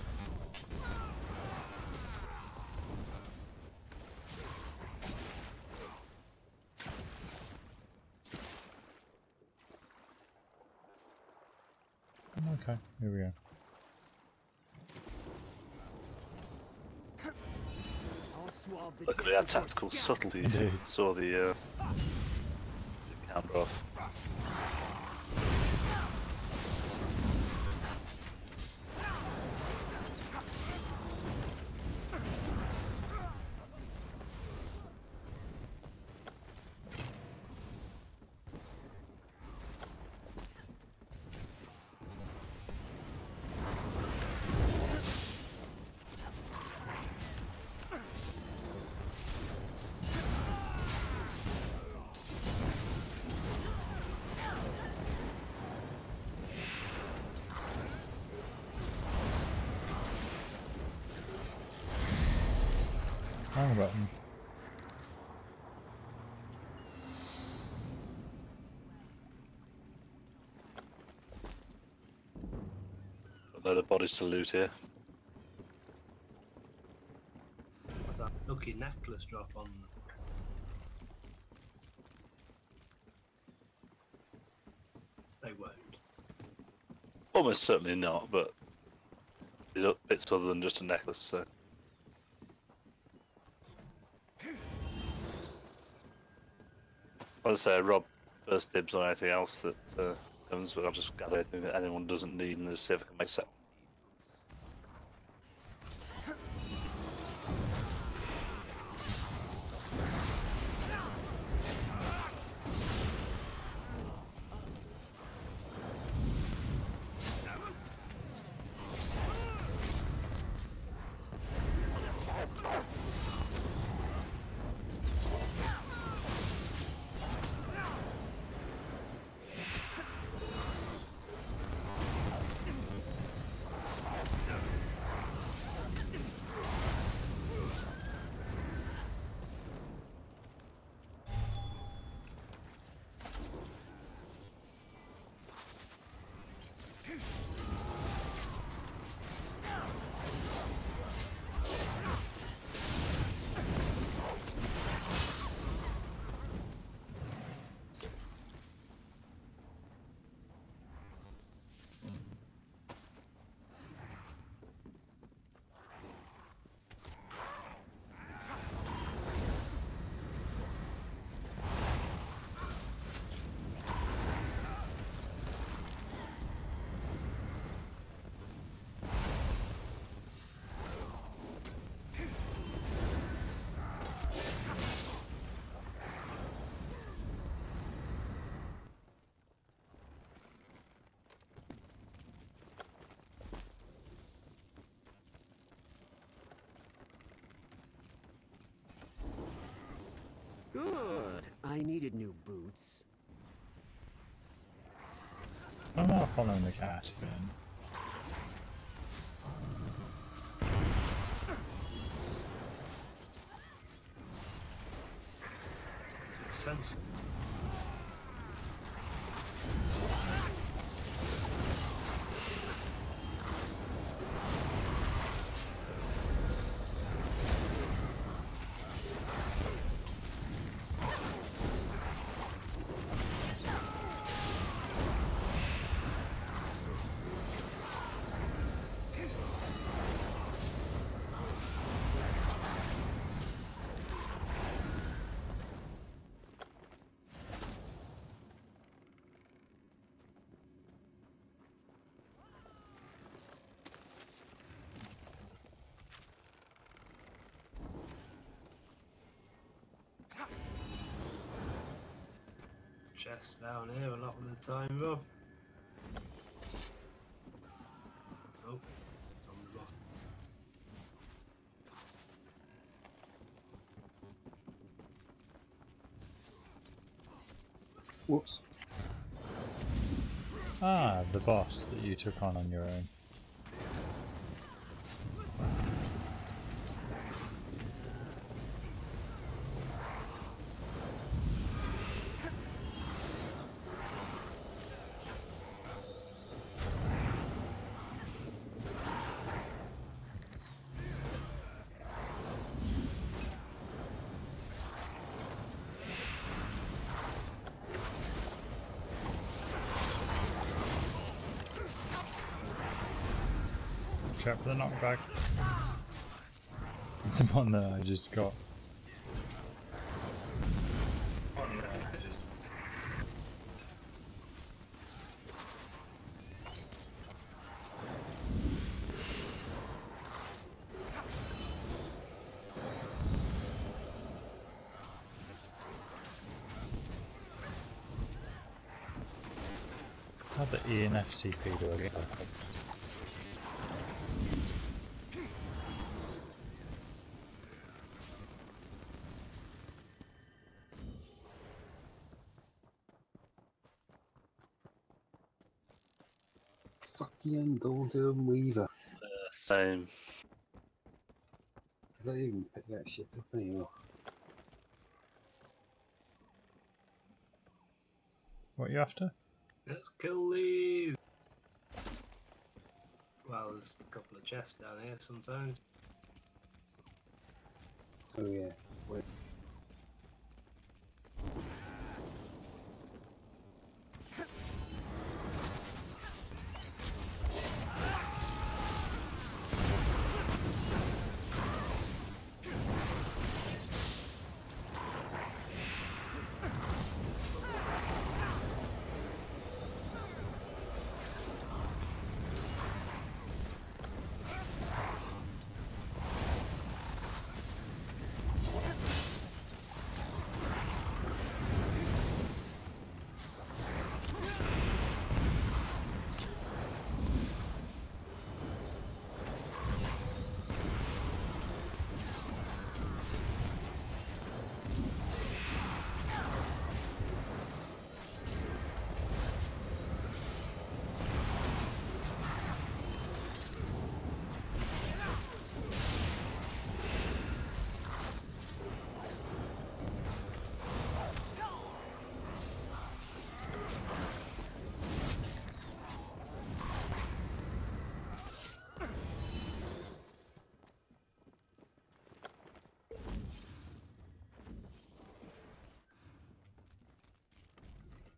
Okay, here we go. Look at the tactical subtleties. Indeed. Saw the camera off. Wrong button. A load of bodies to loot here. That lucky necklace drop on. They won't. Almost certainly not, but it's other than just a necklace, so. I'll say Rob first dibs on anything else that comes, but I'll just gather anything that anyone doesn't need and just see if I can make set. Good. I needed new boots. I'm not following the cat again. It's sense. Chest down here a lot of the time, Rob. Oh, it's on the bottom. Whoops. Ah, the boss that you took on your own. Trap for the knockback. The one that I just got. How the E and FCP do I get? Fucking Undaunted Unweaver. Same. I don't even pick that shit up anymore. What are you after? Let's kill these! Well, there's a couple of chests down here sometimes. Oh yeah. Wait.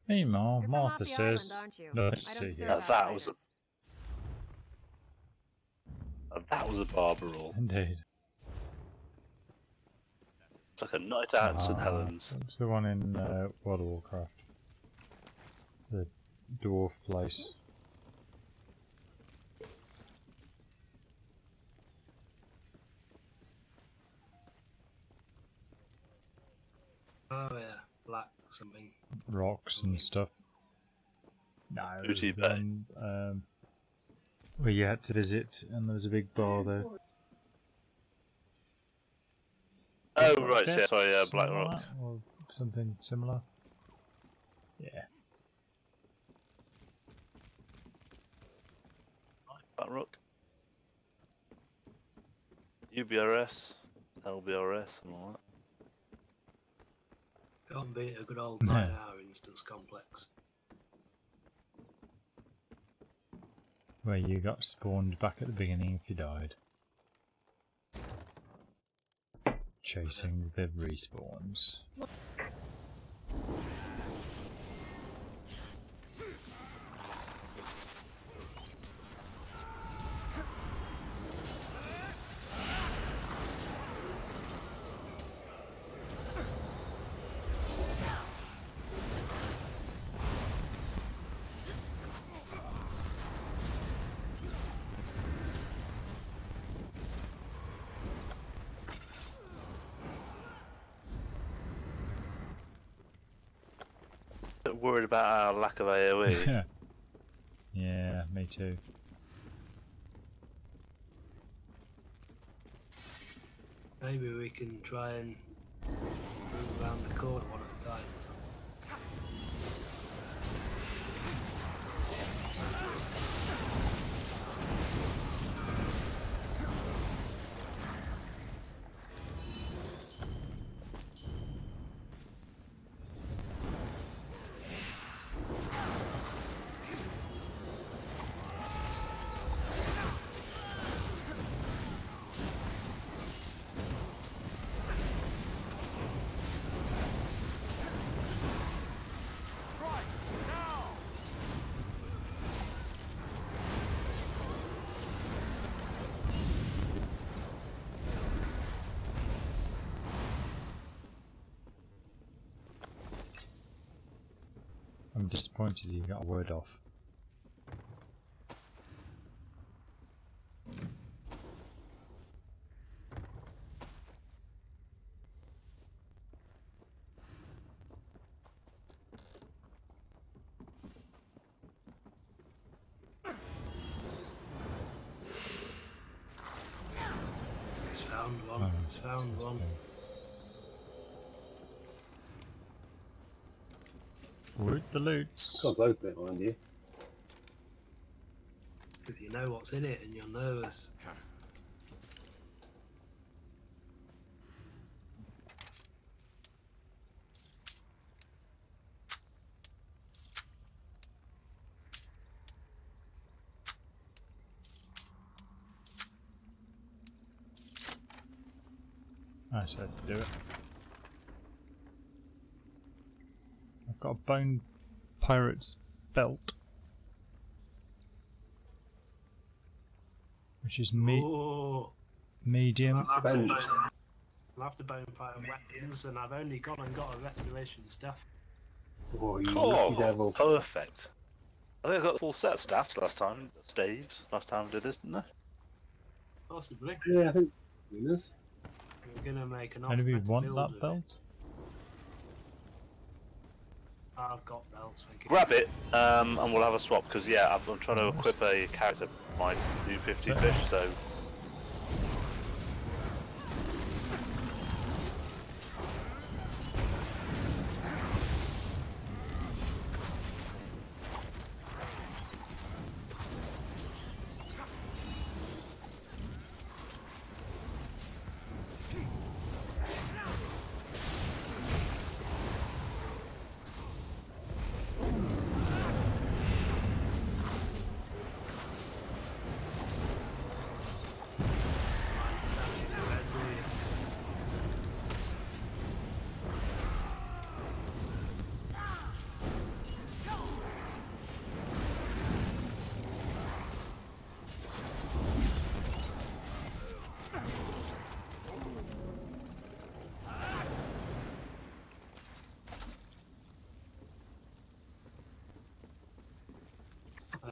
Meanwhile, You're from Martha off the island, says, aren't you? let's I see don't here. serve That was outsiders. that was a barber roll. Indeed. It's like a night out in St. Helens. It's the one in World of Warcraft. The dwarf place. Oh yeah, black something. Rocks and stuff. No, it was Booty the Bay. one where you had to visit and there was a big bar there. Oh right, yeah, Debts, sorry, something Black like Rock. that, or something similar. Yeah. Black Rock. UBRS, LBRS, and all that. Can't beat a good old No. 9-hour instance complex. Where you got spawned back at the beginning if you died. Chasing the respawns. bit worried about our lack of AoE. Yeah, me too. Maybe we can try and move around the corner one at a time. I'm disappointed you got a word off. It's found one. It's found one. Root the loots. Can't open it, mind you. Because you know what's in it and you're nervous. I said to do it. I've got a bone pirate's belt, which is Oh, medium. Suspense. I'm after bone fire weapons, and I've only gone and got a restoration staff. Oh, you Oh, lucky devil. perfect. I think I got a full set of staffs last time. Staves last time I did this, didn't I? Possibly. Yeah, I think it is. We're gonna make an How do we better want build that with it. belt? I've got belts, thank you. Grab it, and we'll have a swap, because yeah, I'm trying to equip a character, my new 50 fish, so...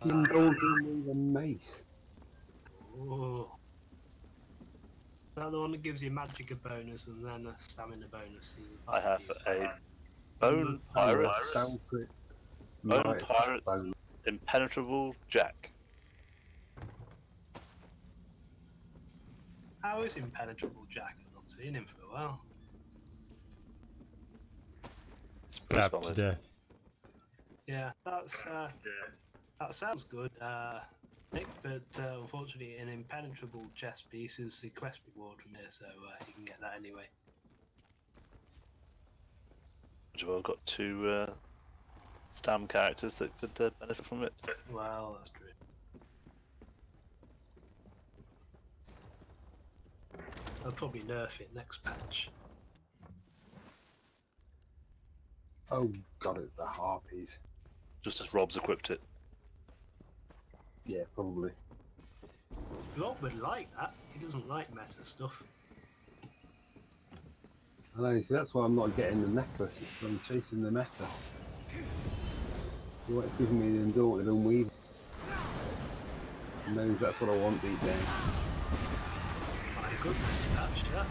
Fucking golden with a mace. Oh. That the one that gives you magic bonus and then a stamina bonus. I have a Bone Pirates, Bone Pirates, Impenetrable Jack. How is Impenetrable Jack? I've not seen him for a while. Stabbed to death. Yeah, that sounds good, Nick, but unfortunately an Impenetrable chest piece is the quest reward from here, so you can get that anyway. Well, I've got two Stam characters that could benefit from it. Well, that's true. I'll probably nerf it next patch. Oh god, it's the harpies. Just as Rob's equipped it. Yeah, probably. Rob would like that. He doesn't like meta stuff. I know, see that's why I'm not getting the necklace, it's 'cause I'm chasing the meta. So it's giving me the Undaunted Unweaver. He knows that's what I want deep down. My goodness, patch, yeah.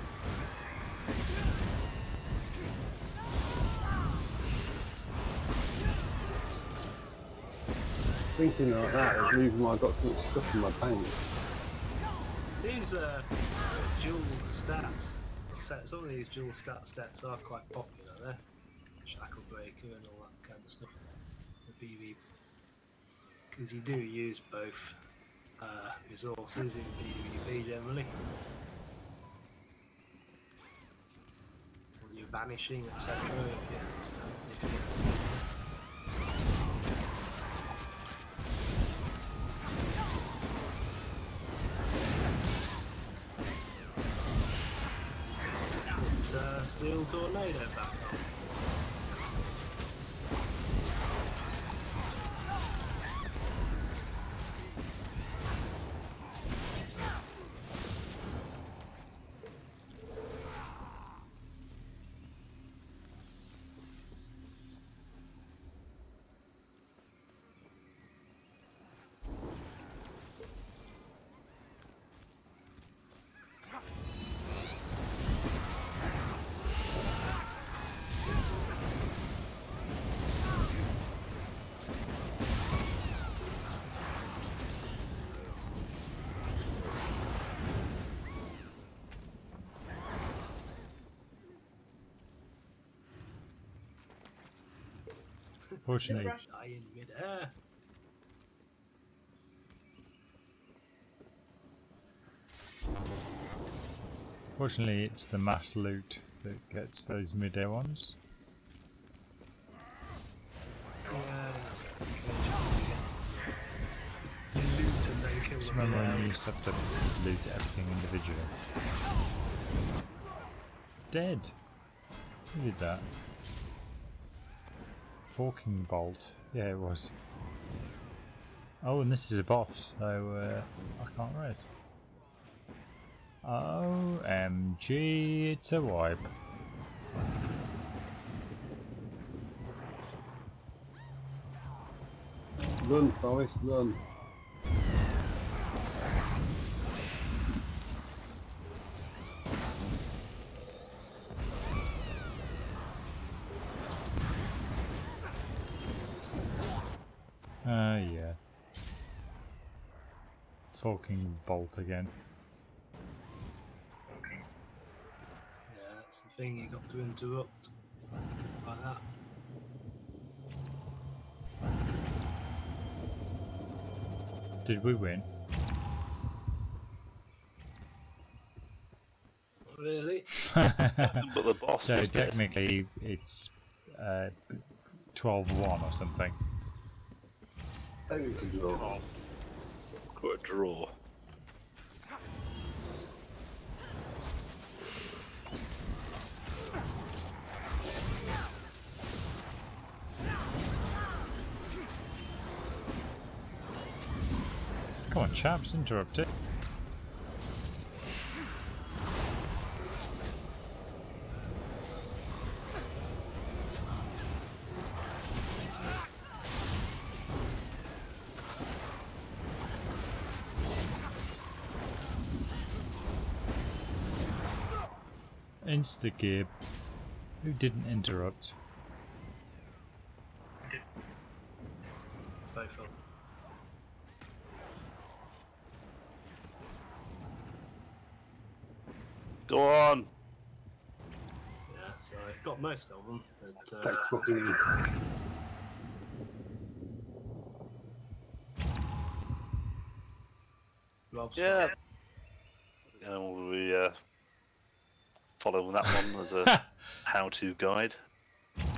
thinking like that is the reason why I got so much stuff in my bank. These dual stats sets, some of these dual stats are quite popular there. Shackle Breaker and all that kind of stuff. The PvP, because you do use both resources in PvP generally. Or you're banishing, etc. If it's Steel Tornado back on. Fortunately, Die in mid-air. fortunately, it's the mass loot that gets those mid-air ones. You loot and then kill them. Remember when you used to have to loot everything individually? Dead! Who did that? Forking Bolt. Yeah, it was. Oh, and this is a boss, so I can't res. OMG, it's a wipe. Run, Forest, run. Yeah. Forking Bolt again. Yeah, that's the thing, you got to interrupt. Like that. Did we win? Not really. But the boss So was dead. technically it's 12-1 or something. I think it's a draw. Got a draw. Come on, chaps, interrupt it. Instagib. Who didn't interrupt? Both of them. Go on! Yeah, so I've got most of them. But, That's what we need. Rob's Yeah. Will we follow that one as a how-to guide?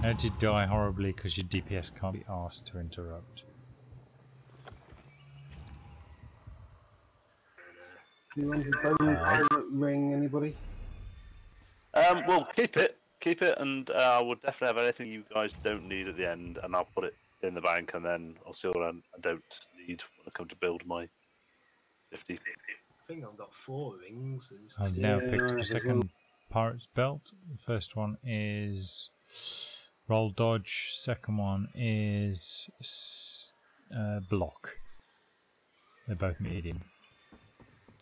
How to die horribly because your DPS can't be asked to interrupt. Do you want to Violet Ring, anybody? Well, keep it, and I will definitely have anything you guys don't need at the end, and I'll put it in the bank, and then I'll see what I don't need when I come to build my 50. I think I've got 4 rings. I've now picked your second Pirate's Belt. The first one is Roll Dodge, second one is Block. They're both medium.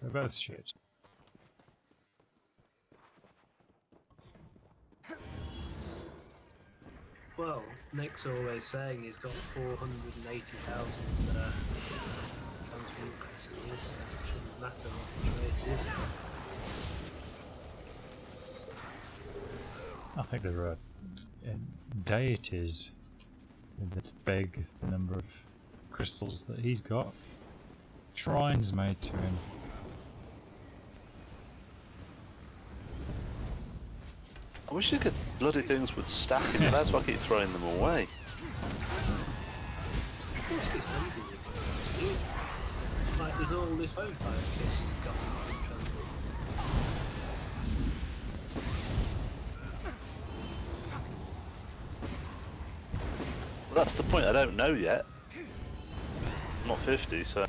They're both shit. Well, Nick's always saying he's got 480,000 transmute crystals, so it shouldn't matter what the rate is. I think there are deities with the big number of crystals that he's got. Shrines made to him. I wish the bloody things would stack, and that's why I keep throwing them away. Must be something you can do. Like, there's all this vampire kit you've got in transport. Well, that's the point, I don't know yet. I'm not 50, so...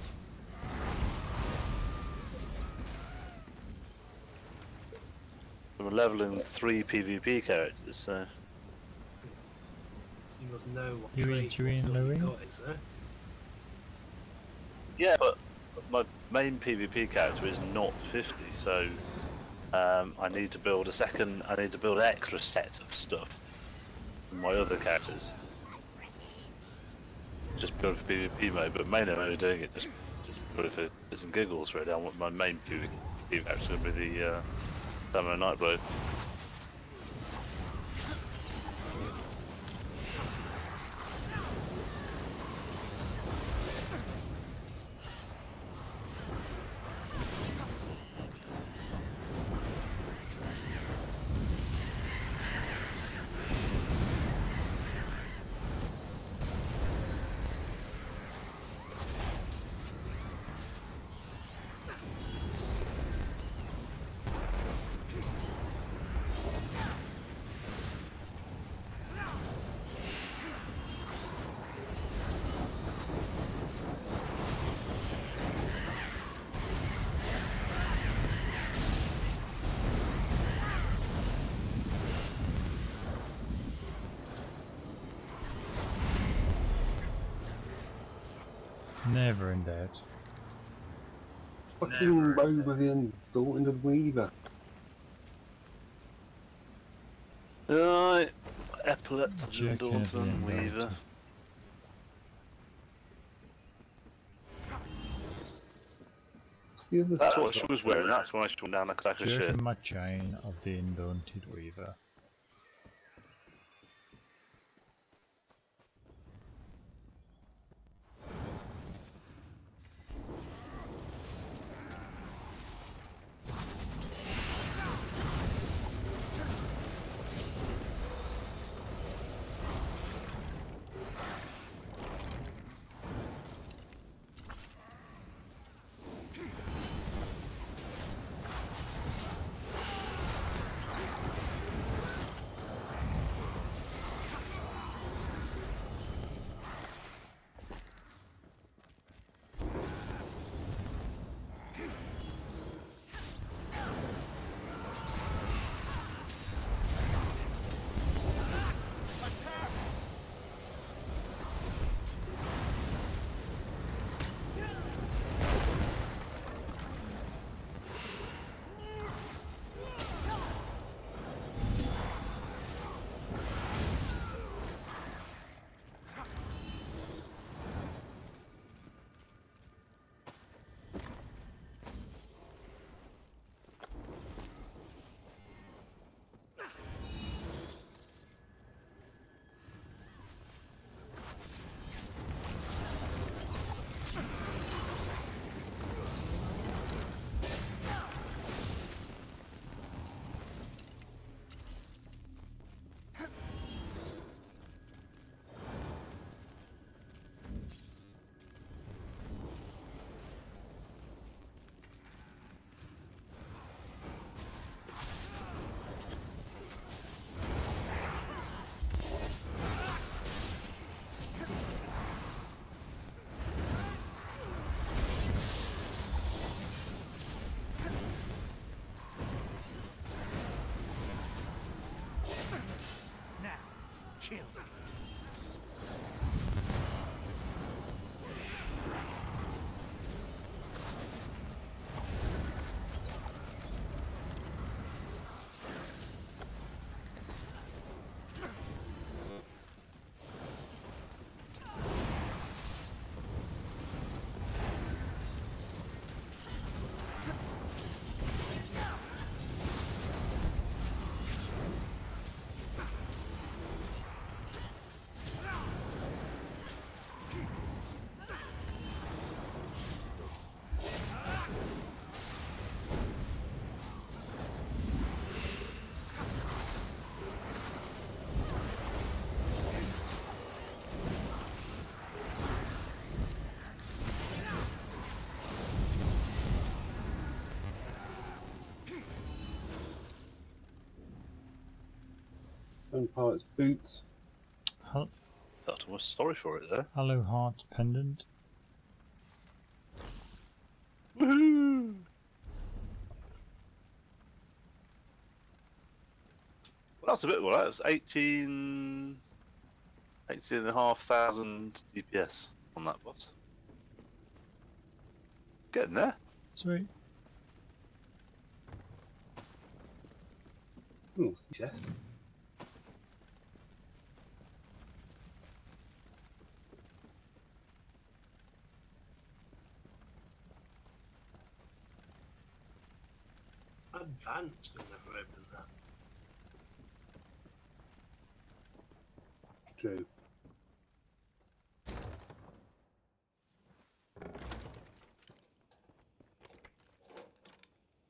We're leveling 3 PvP characters, so... You must know what You trait and Louis? you've got, is there? Yeah, but my main PvP character is not 50, so... I need to build I need to build an extra set of stuff for my other characters. Just build for PvP mode, but mainly I'm only doing it just build it for some giggles, really. I want my main PvP character to be the Stamina Nightblade. Never in doubt. Fucking Boba the Dalton and Weaver. Alright, epaulets Jack and Dalton Kennedy and Weaver. Dalton. That's what she was wearing, that's why she went down that sack of Jerk shit. in my chain of the Undaunted Weaver. Pirate's boots. Hel- Felt almost sorry for it there. Hello, heart pendant. Woohoo! Well, that's a bit well. That's 18,500 DPS on that boss. Getting there. Sweet. Ooh, chest. Advanced, we never opened that. True.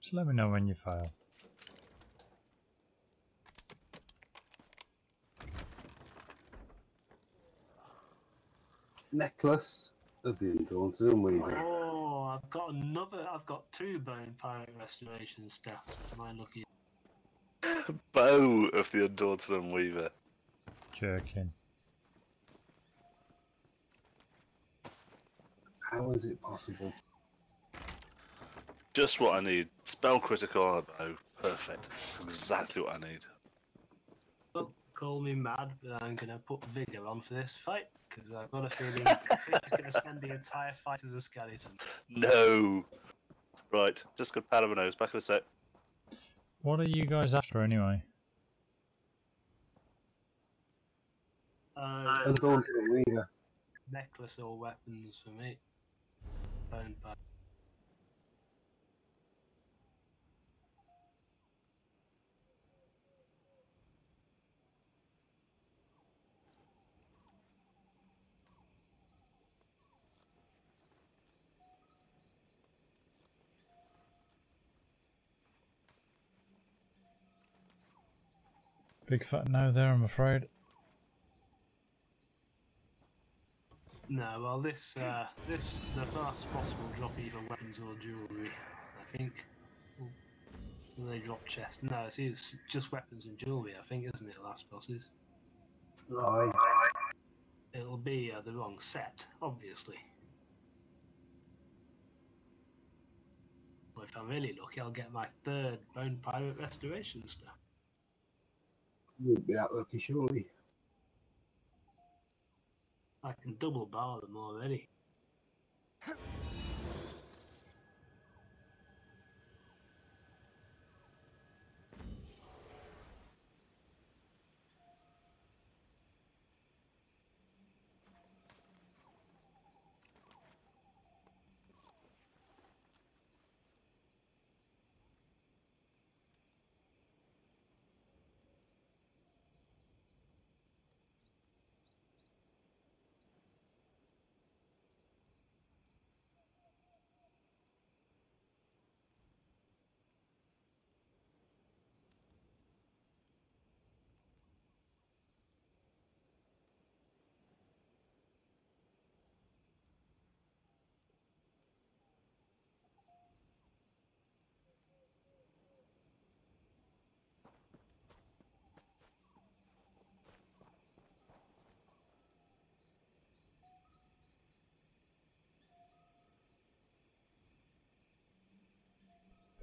Just let me know when you fail. Necklace of the Undaunted Weaver. Oh, I've got 2 bone pirate restoration staff. Am I lucky? Bow of the Undaunted Weaver. Jerkin. How is it possible? Just what I need. Spell critical on a bow. Perfect. That's exactly what I need. Well, call me mad, but I'm gonna put vigor on for this fight because I've got a feeling Finn's gonna spend the entire fight as a skeleton. No. Right. Just got pat on my nose. Back in a sec. What are you guys after anyway? Undaunted Weaver. Necklace or weapons for me. Bone pirate. Big fat no there, I'm afraid. No, well, the first boss will drop either weapons or jewellery, I think. Will they drop chest? No, it's just weapons and jewellery, I think, isn't it, last bosses? Aye. It'll be the wrong set, obviously. Well, if I'm really lucky, I'll get my 3rd Bone Pirate Restoration stuff. You wouldn't be that lucky, surely. I can double bar them already.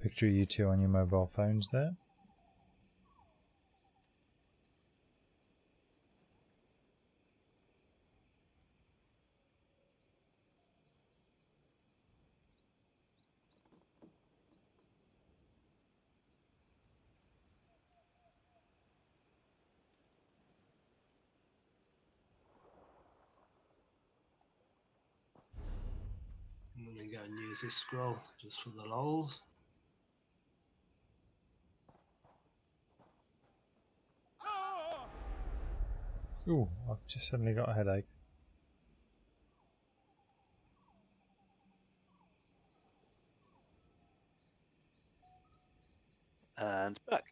Picture you two on your mobile phones there. I'm gonna go and use this scroll just for the lols. Ooh, I've just suddenly got a headache. And back.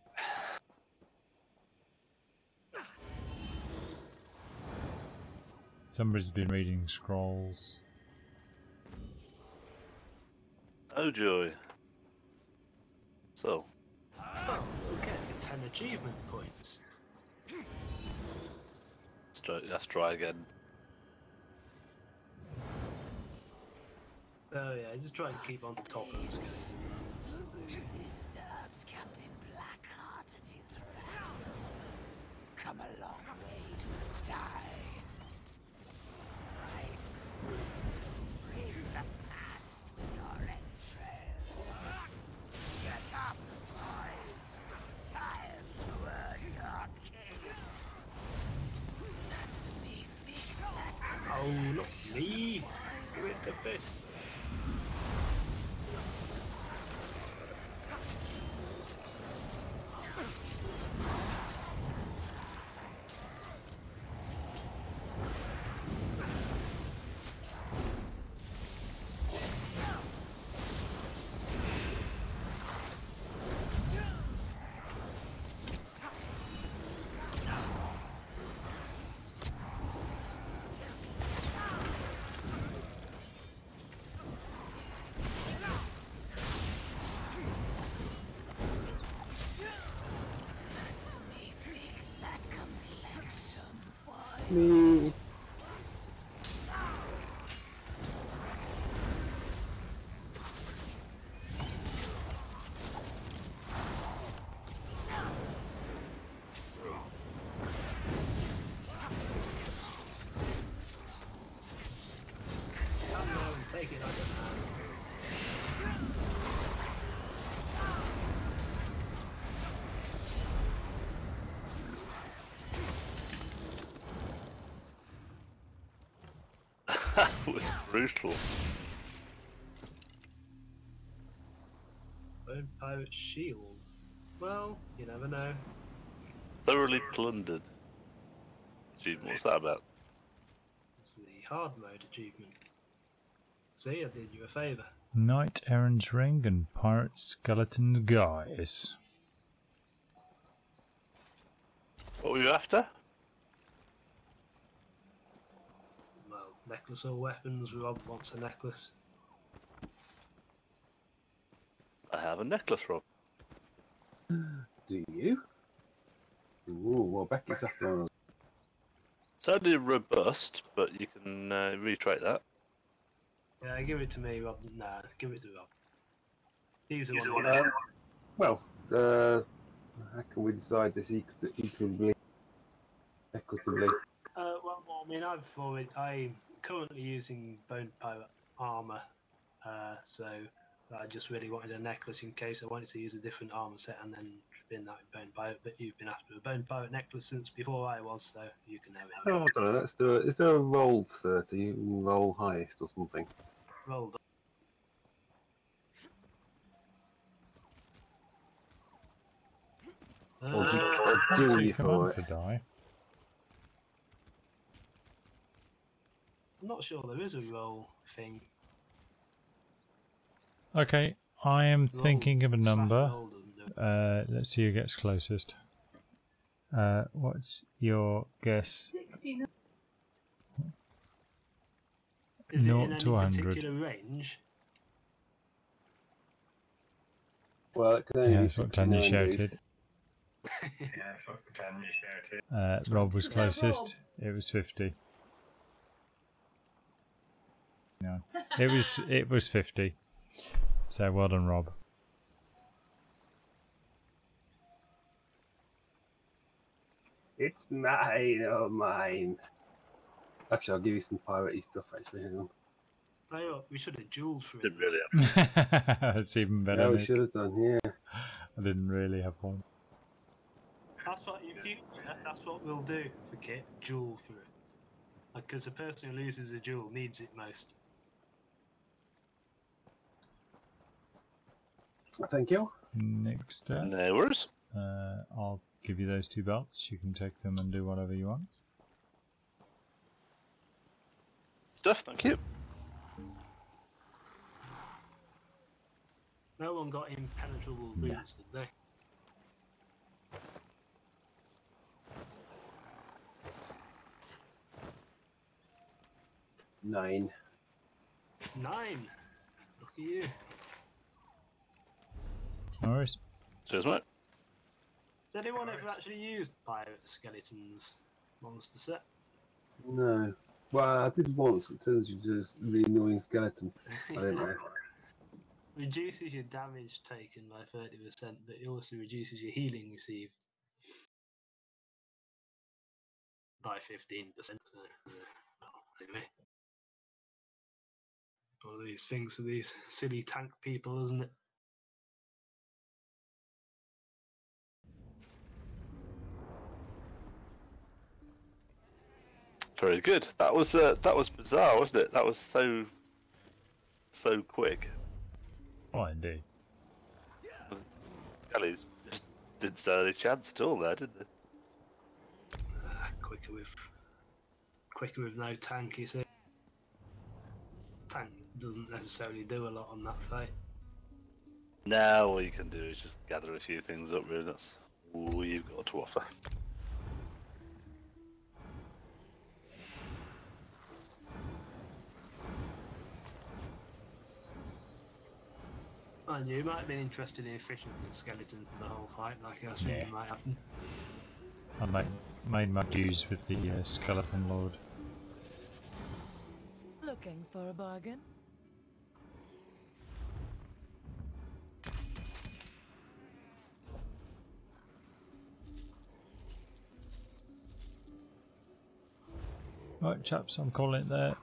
Somebody's been reading scrolls. Oh joy. So. Oh, we'll get 10 achievement points. Let's try again. Oh yeah, just try and keep on top of the skeleton. Disturbs Captain Blackheart at his rest. Come a long way to die. Bring the past with your entrails. Get up, boys. Time to earn your king. That's me fix that. Oh, not me! Give it to fit. Me. Take it like a That was brutal. Bone pirate shield. Well, you never know. Thoroughly plundered. Achievement, what's that about? It's the hard mode achievement. See, I did you a favour. Knight Errands Ring and Pirate Skeleton Guys. What were you after? Well, necklace or weapons, Rob wants a necklace. I have a necklace, Rob. Do you? Ooh, well, Becky's after one. It's only robust, but you can retrade that. Yeah, give it to me, Rob. Nah, give it to Rob. He's the one. Well, how can we decide this equitably? Well, I mean, I'm currently using bone pirate armor, so I just really wanted a necklace in case I wanted to use a different armor set and then spin that with bone pirate. But you've been after a bone pirate necklace since before I was, so you can have it. Oh, I don't know. Let's do it. Is there a roll for 30? You can roll highest or something. Rolled up. I'll do you for it. To die. I'm not sure there is a roll thing. Okay, I am Roll thinking of a slash number. roll doesn't do it. Let's see who gets closest. What's your guess? 69. Is it 0 in any to 100. particular range? Well, it can only Yeah, be that's what Tanya 69, dude. shouted. Rob was closest. It was 50. No, it was 50. So well done, Rob. It's mine, oh mine. Actually, I'll give you some piratey stuff, actually. Hang on. Tell you what, we should have duelled for it. Didn't really have. That's even better. Yeah, we Nick. should have done, yeah. I didn't really have one. That's what that's what we'll do for Kit. Duel for it. Because the person who loses a duel needs it most. Thank you. Next up, No worries. I'll give you those 2 belts. You can take them and do whatever you want. Stuff, thank you. No one got impenetrable boots, did they? Nine. 9. Look at you. No worries. Cheers, mate. Has anyone ever actually used Pirate Skeletons monster set? No. Well, I did once. It turns you into a really annoying skeleton. I don't know. Reduces your damage taken by 30%, but it also reduces your healing received by 15%. So, anyway. All these things for these silly tank people, isn't it? Very good. That was bizarre, wasn't it? That was so quick. Oh, indeed. Kelly's just didn't stand any chance at all there, did they? Quicker with no tank, you see. Tank doesn't necessarily do a lot on that fight. Now all you can do is just gather a few things up, really. That's all you've got to offer. And you might have been interested in fishing the skeleton for the whole fight, like I was thinking might happen. I made my dues with the skeleton lord. Looking for a bargain? Right, chaps, I'm calling it there.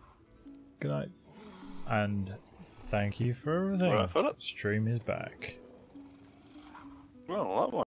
Good night. And thank you for everything. Alright, Philip. Stream is back. Well, that one.